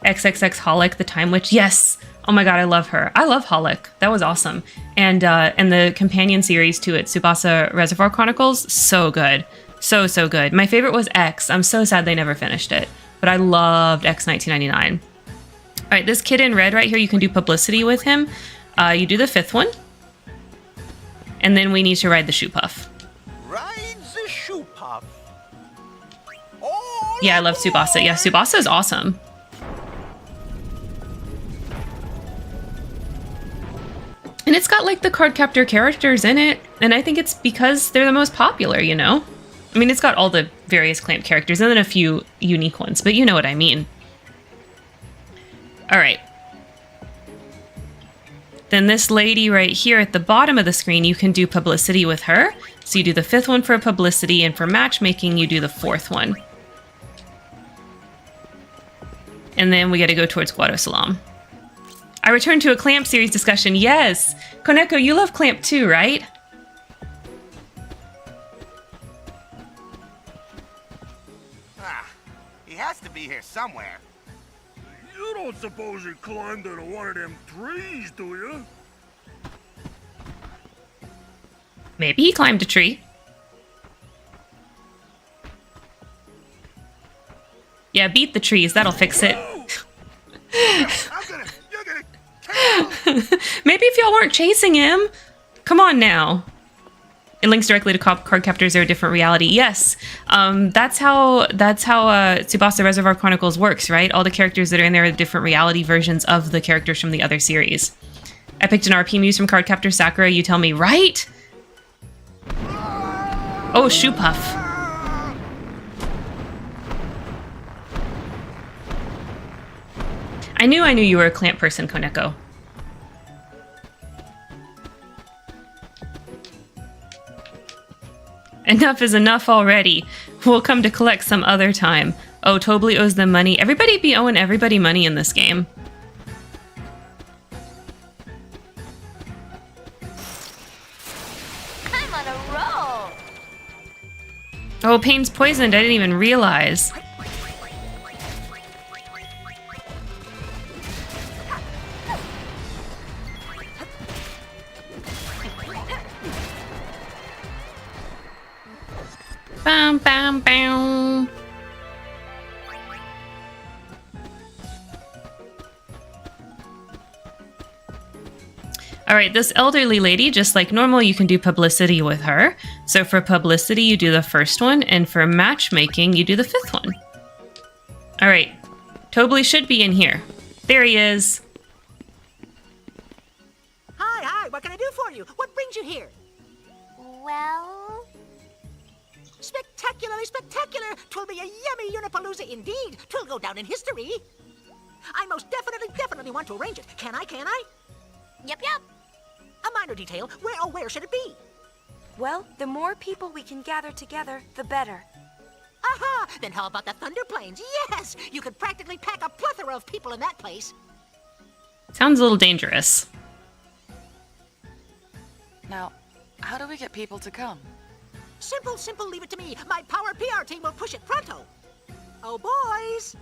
XXX Holic, the Time Witch. Yes! Oh my god, I love her. I love Holic. That was awesome. And the companion series to it, Tsubasa Reservoir Chronicles, so good. So, so good. My favorite was X. I'm so sad they never finished it. But I loved X 1999. Alright, this kid in red right here, you can do publicity with him. You do the 5th one. And then we need to ride the Shoepuff. Ride the Shoepuff. Yeah, I love Tsubasa. Yeah, Tsubasa is awesome. And it's got like the Cardcaptor characters in it. And I think it's because they're the most popular, you know? I mean, it's got all the various Clamp characters and then a few unique ones, but you know what I mean. All right. Then this lady right here at the bottom of the screen, you can do publicity with her. So you do the 5th one for publicity, and for matchmaking, you do the 4th one. And then we got to go towards Guadosalam. I returned to a Clamp series discussion. Yes! Koneko, you love Clamp too, right? He has to be here somewhere. You don't suppose he climbed into one of them trees, do you? Maybe he climbed a tree. Yeah, beat the trees. That'll fix it. Maybe if y'all weren't chasing him. Come on now. It links directly to card captors or a different reality. Yes, that's how Tsubasa Reservoir Chronicles works, right? All the characters that are in there are different reality versions of the characters from the other series. I picked an RP muse from Card Captor Sakura. You tell me, right? Oh, Shoe Puff. I knew you were a Clamp person, Koneko. Enough is enough already. We'll come to collect some other time. Oh, Tobly owes them money. Everybody be owing everybody money in this game. I'm on a roll. Oh, Pain's poisoned. I didn't even realize. Bam, bam, bam. All right, this elderly lady, just like normal, you can do publicity with her. So for publicity, you do the first one, and for matchmaking, you do the fifth one. All right, Tobly should be in here. There he is. Hi, what can I do for you? What brings you here? Well... Spectacularly spectacular! 'Twill be a yummy Unipalooza indeed. 'Twill go down in history. I most definitely want to arrange it. Can I? Yep. A minor detail. Where should it be? Well, the more people we can gather together, the better. Aha! Then how about the Thunder Plains? Yes! You could practically pack a plethora of people in that place. Sounds a little dangerous. Now, how do we get people to come? Simple, leave it to me. My power PR team will push it pronto. Oh, boys!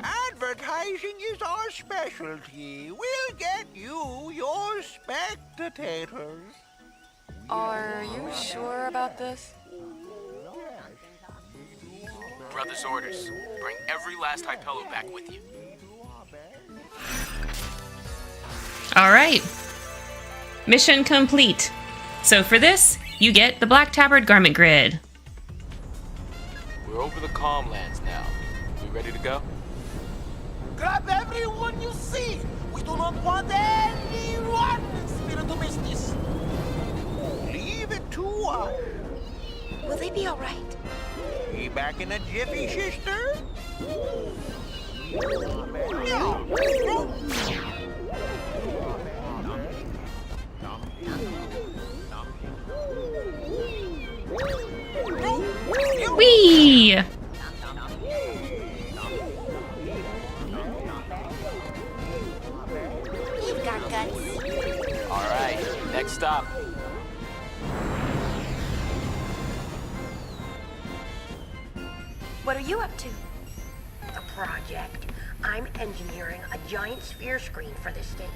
Advertising is our specialty. We'll get you your spectators. Are you sure about this? Brother's orders. Bring every last Hypello back with you. All right. Mission complete. So for this, you get the Black Tabard Garment Grid. We're over the Calmlands now. We ready to go? Grab everyone you see. We do not want anyone in Spiritu Mystis. Leave it to us. Will they be all right? Be back in a jiffy, sister. Yeah. Whee! You've got guts. All right, next stop. What are you up to? The project. I'm engineering a giant sphere screen for the stage.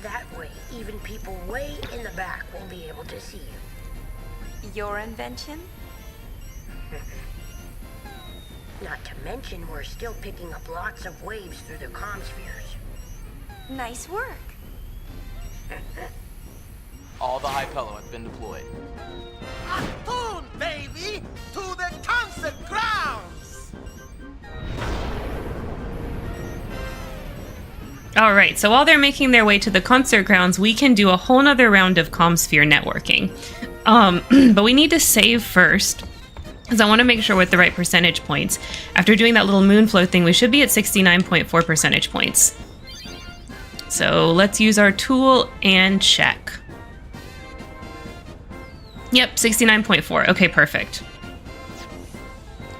That way, even people way in the back will be able to see you. Your invention? Not to mention, we're still picking up lots of waves through the Commspheres. Nice work. All the Hypello have been deployed. Atune, baby, to the concert grounds. All right, so while they're making their way to the concert grounds, we can do a whole nother round of Commsphere networking. But we need to save first, because I want to make sure we're at the right percentage points. After doing that little Moonflow thing, we should be at 69.4 percentage points. So let's use our tool and check. Yep, 69.4. Okay, perfect.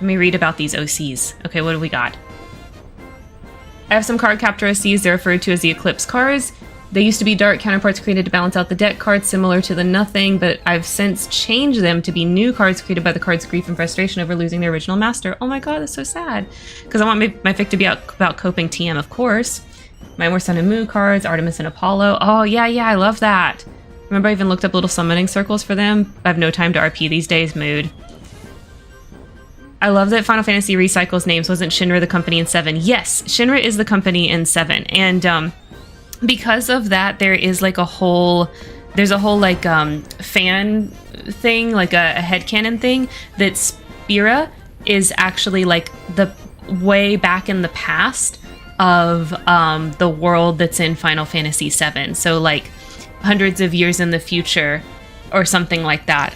Let me read about these OCs. Okay, what do we got? I have some card captor OCs. They're referred to as the Eclipse cards. They used to be dark counterparts created to balance out the deck cards similar to the Nothing, but I've since changed them to be new cards created by the cards' grief and frustration over losing their original master. Oh my god, that's so sad. Because I want my fic to be about coping TM, of course. My more Sun and Moon cards, Artemis and Apollo. Oh yeah, I love that. Remember I even looked up little summoning circles for them? I have no time to RP these days, mood. I love that Final Fantasy recycles names. Wasn't Shinra the company in 7? Yes, Shinra is the company in 7. And because of that, there is like there's a whole like fan thing, like a headcanon thing, that Spira is actually like the way back in the past of the world that's in Final Fantasy 7. So like hundreds of years in the future or something like that.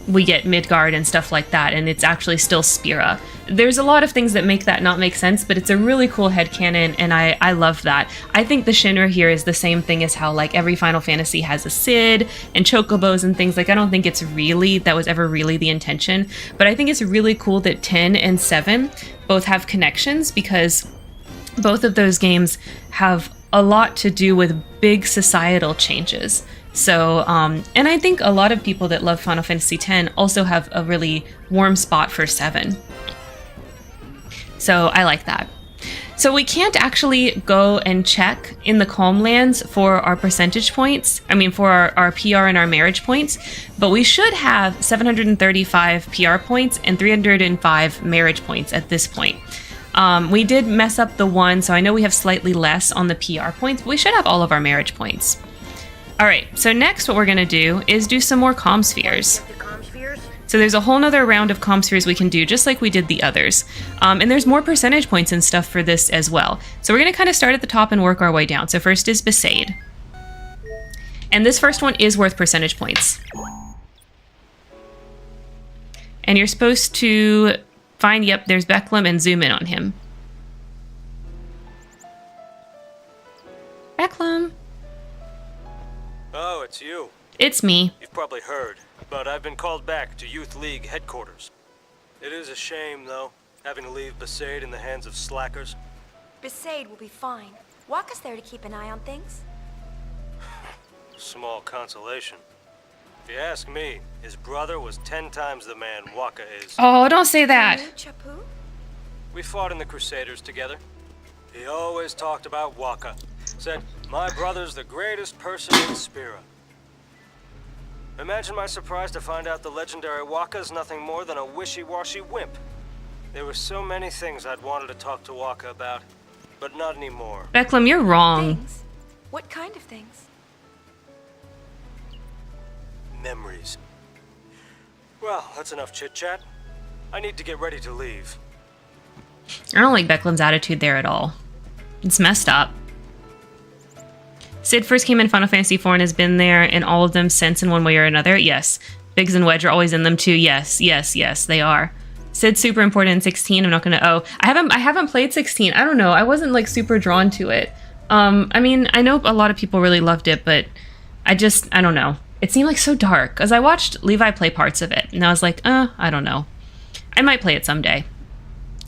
We get Midgard and stuff like that, and it's actually still Spira. There's a lot of things that make that not make sense, but it's a really cool headcanon, and I love that. I think the Shinra here is the same thing as how like every Final Fantasy has a Cid and chocobos and things. Like I don't think that was ever really the intention, but I think it's really cool that 10 and 7 both have connections, because both of those games have a lot to do with big societal changes. So, and I think a lot of people that love Final Fantasy X also have a really warm spot for 7. So I like that. So we can't actually go and check in the Calm Lands for our percentage points. I mean, for our PR and our marriage points, but we should have 735 PR points and 305 marriage points at this point. We did mess up the one, so I know we have slightly less on the PR points, but we should have all of our marriage points. All right, so next what we're going to do is do some more Commspheres. So there's a whole nother round of Commspheres we can do, just like we did the others. And there's more percentage points and stuff for this as well. So we're going to kind of start at the top and work our way down. So first is Besaid. And this first one is worth percentage points. And you're supposed to find, yep, there's Becklem, and zoom in on him. Becklem. Oh, it's you. It's me. You've probably heard, but I've been called back to Youth League headquarters. It is a shame, though, having to leave Besaid in the hands of slackers. Besaid will be fine. Waka's there to keep an eye on things. Small consolation. If you ask me, his brother was 10 times the man Waka is. Oh, don't say that. Chapu? We fought in the Crusaders together. He always talked about Waka. Said, my brother's the greatest person in Spira. Imagine my surprise to find out the legendary Waka's nothing more than a wishy-washy wimp. There were so many things I'd wanted to talk to Waka about, but not anymore. Becklem, you're wrong. Things? What kind of things? Memories. Well, that's enough chit-chat. I need to get ready to leave. I don't like Becklem's attitude there at all. It's messed up. Cid first came in Final Fantasy IV and has been there in all of them since in one way or another. Yes. Biggs and Wedge are always in them too. Yes, they are. Cid's super important in 16. I'm not gonna. Oh, I haven't played 16. I don't know. I wasn't like super drawn to it. I mean, I know a lot of people really loved it, but I don't know. It seemed like so dark. As I watched Levi play parts of it, and I was like, I don't know. I might play it someday.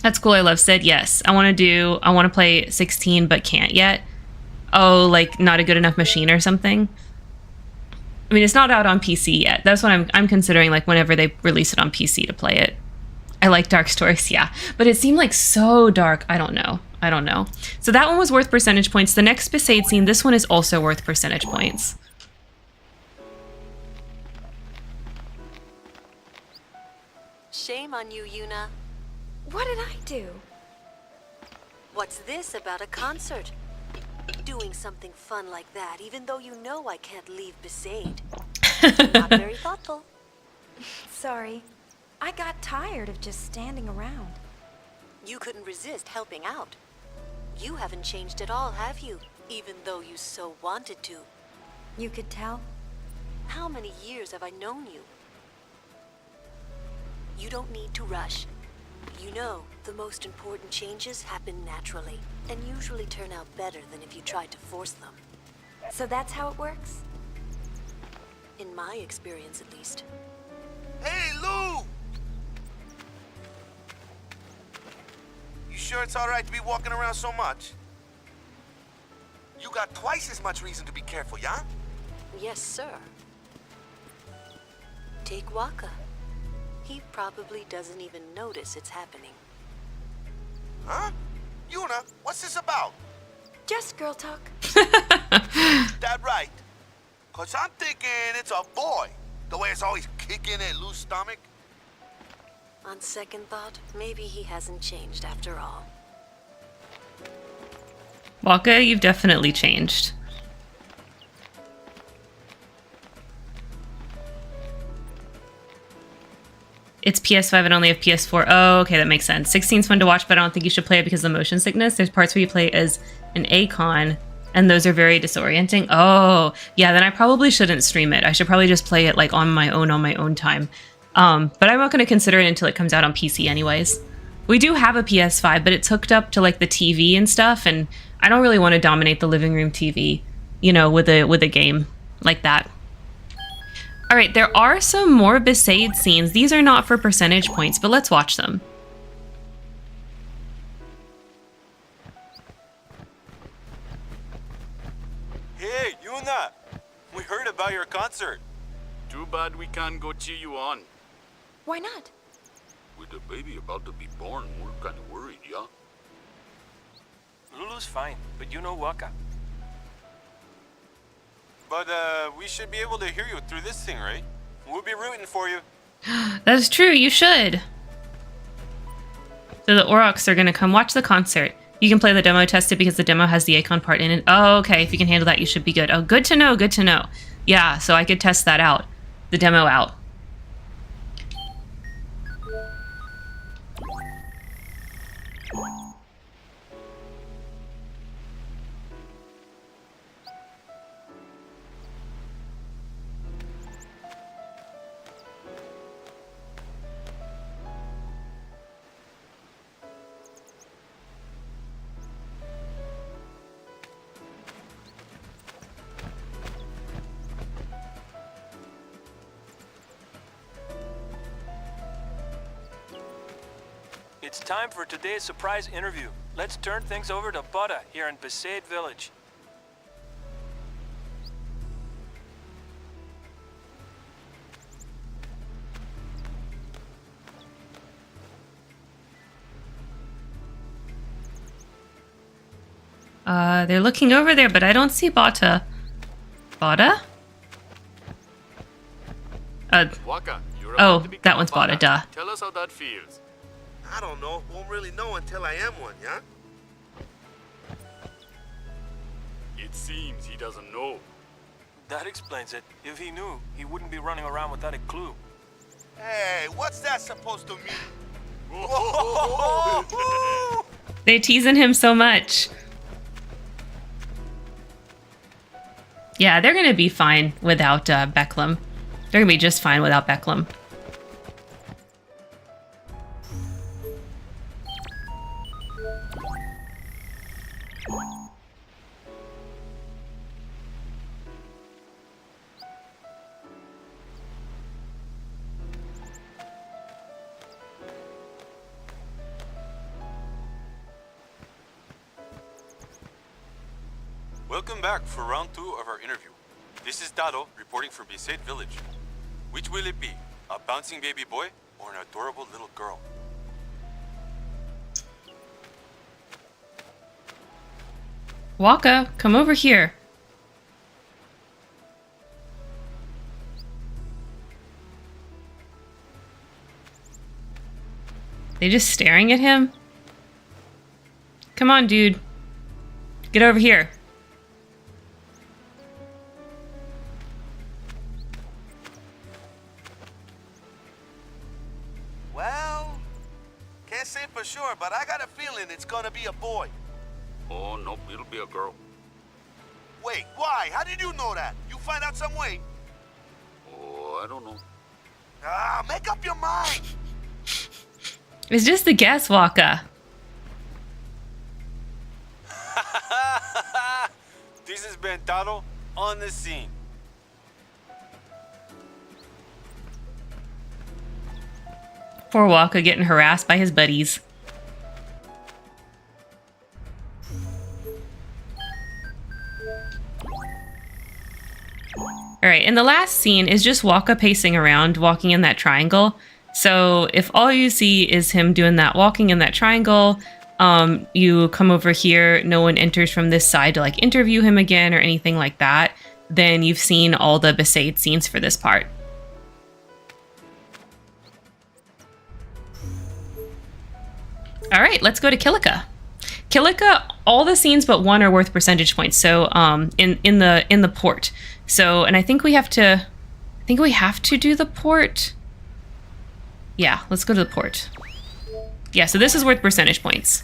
That's cool. I love Cid. Yes, I want to play 16, but can't yet. Oh, like not a good enough machine or something. I mean, it's not out on PC yet. That's what I'm considering, like whenever they release it on PC to play it. I like dark stories, yeah, but it seemed like so dark. I don't know. So that one was worth percentage points. The next Besaid scene, this one is also worth percentage points. Shame on you, Yuna. What did I do? What's this about a concert? Doing something fun like that, even though you know I can't leave Besaid. Not very thoughtful. Sorry. I got tired of just standing around. You couldn't resist helping out. You haven't changed at all, have you? Even though you so wanted to. You could tell? How many years have I known you? You don't need to rush. You know, the most important changes happen naturally, and usually turn out better than if you tried to force them. So that's how it works? In my experience, at least. Hey, Lou! You sure it's all right to be walking around so much? You got twice as much reason to be careful, yeah? Yes, sir. Take Waka. He probably doesn't even notice it's happening. Huh? Yuna, what's this about? Just girl talk. That right? Cause I'm thinking it's a boy. The way it's always kicking at loose stomach. On second thought, maybe he hasn't changed after all. Waka, you've definitely changed. It's PS5 and only have PS4. Oh, okay, that makes sense. 16's fun to watch, but I don't think you should play it because of motion sickness. There's parts where you play as an Akon, and those are very disorienting. Oh, yeah, then I probably shouldn't stream it. I should probably just play it like on my own time. But I'm not going to consider it until it comes out on PC anyways. We do have a PS5, but it's hooked up to like the TV and stuff, and I don't really want to dominate the living room TV, you know, with a game like that. All right, there are some more Besaid scenes. These are not for percentage points, but let's watch them. Hey, Yuna! We heard about your concert. Too bad we can't go cheer you on. Why not? With the baby about to be born, we're kind of worried, yeah? Lulu's fine, but you know Waka. But, we should be able to hear you through this thing, right? We'll be rooting for you. That's true, you should. So the Aurochs are going to come watch the concert. You can play the demo, test it because the demo has the Akon part in it. Oh, okay, if you can handle that, you should be good. Oh, good to know, good to know. Yeah, so I could test that out. The demo out. It's time for today's surprise interview. Let's turn things over to Buddha here in Besaid Village. They're looking over there, but I don't see Bata. Bata? Waka, you're Oh, about to become that one's a Bada. Bata, duh. Tell us how that feels. I don't know. Won't really know until I am one, yeah? It seems he doesn't know. That explains it. If he knew, he wouldn't be running around without a clue. Hey, what's that supposed to mean? They're teasing him so much. Yeah, they're gonna be fine without Becklem. They're gonna be just fine without Becklem. Welcome back for round 2 of our interview. This is Dado reporting from Besaid Village. Which will it be? A bouncing baby boy or an adorable little girl? Waka, come over here. They just staring at him? Come on, dude. Get over here. Well, can't say for sure, but I got a feeling it's gonna be a boy. Oh, nope, it'll be a girl. Wait, why? How did you know that? You find out some way? Oh, I don't know. Ah, make up your mind! It's just a guess, Waka. This is Bentado on the scene. Poor Waka getting harassed by his buddies. Alright, and the last scene is just Waka pacing around, walking in that triangle. So if all you see is him doing that, walking in that triangle, you come over here, no one enters from this side to like interview him again or anything like that, then you've seen all the Besaid scenes for this part. Alright, let's go to Kilika. Kilika, all the scenes but one are worth percentage points. So in the port. So, and I think we have to do the port. Yeah, let's go to the port. Yeah, so this is worth percentage points.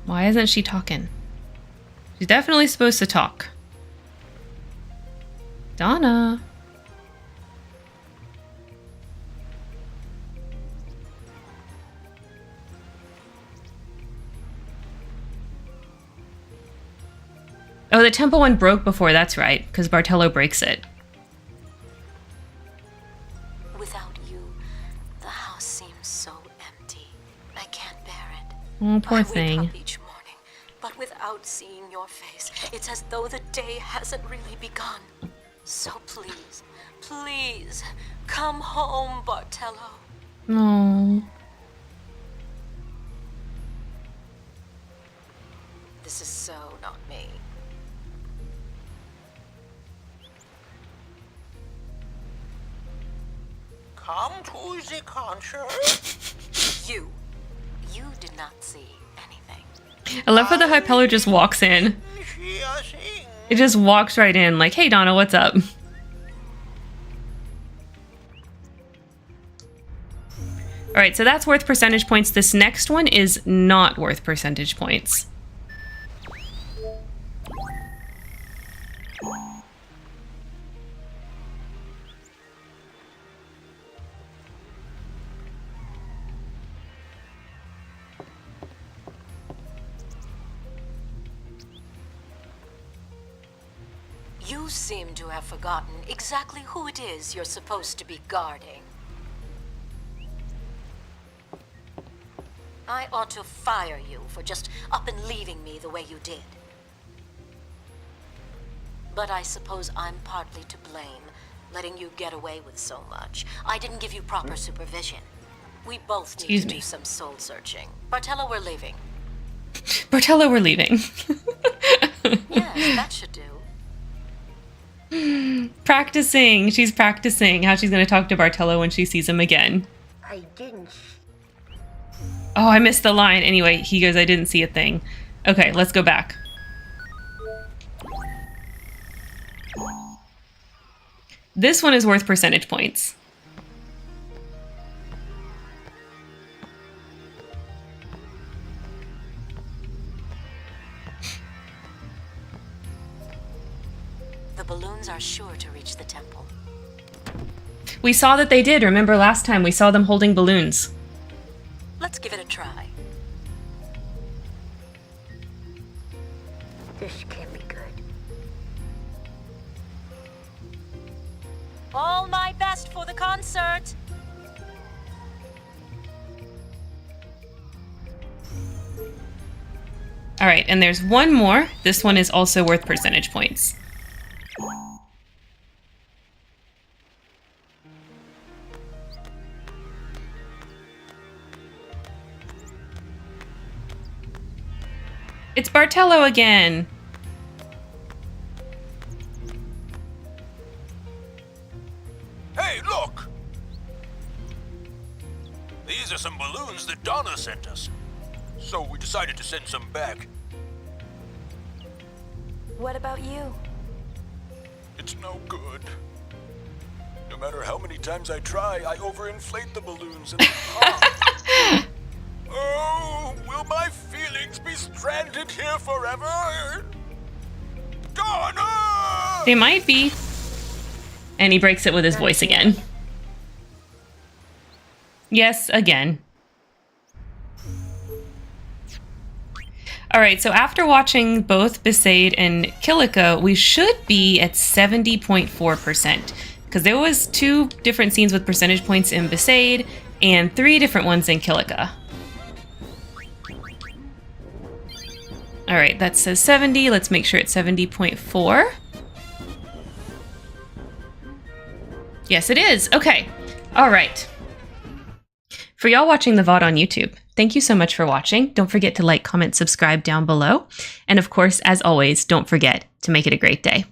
Why isn't she talking? She's definitely supposed to talk. Donna. Oh, the temple one broke before, that's right, because Bartello breaks it. Without you, the house seems so empty. I can't bear it. Oh, poor I thing. wake up each morning, but without seeing your face, it's as though the day hasn't really begun. So please, please, come home, Bartello. No. This is so not me. Come to the concert. You did not see anything. I love how the Hypeller just walks in. It just walks right in like, hey Donna, what's up? Alright, so that's worth percentage points. This next one is not worth percentage points. You seem to have forgotten exactly who it is you're supposed to be guarding. I ought to fire you for just up and leaving me the way you did. But I suppose I'm partly to blame, letting you get away with so much. I didn't give you proper supervision. We both need to do some soul searching. Bartello, we're leaving. Bartello, we're leaving. Yes, that should do. Practicing. She's practicing how she's going to talk to Bartello when she sees him again. I didn't. Oh, I missed the line. Anyway, he goes, I didn't see a thing. Okay, let's go back. This one is worth percentage points. The balloons are sure to reach the temple. We saw that they did. Remember last time we saw them holding balloons. Let's give it a try. This can't be good. All my best for the concert. All right, and there's one more. This one is also worth percentage points. It's Bartello again. Hey, look! These are some balloons that Donna sent us. So we decided to send some back. What about you? It's no good. No matter how many times I try, I overinflate the balloons and they pop. Oh, will my feelings be stranded here forever? Donna! They might be. And he breaks it with his voice again. Yes, again. All right, so after watching both Besaid and Kilika, we should be at 70.4%, because there was 2 different scenes with percentage points in Besaid and 3 different ones in Kilika. All right, that says 70. Let's make sure it's 70.4. Yes, it is. Okay. All right. For y'all watching the VOD on YouTube, thank you so much for watching. Don't forget to like, comment, subscribe down below. And of course, as always, don't forget to make it a great day.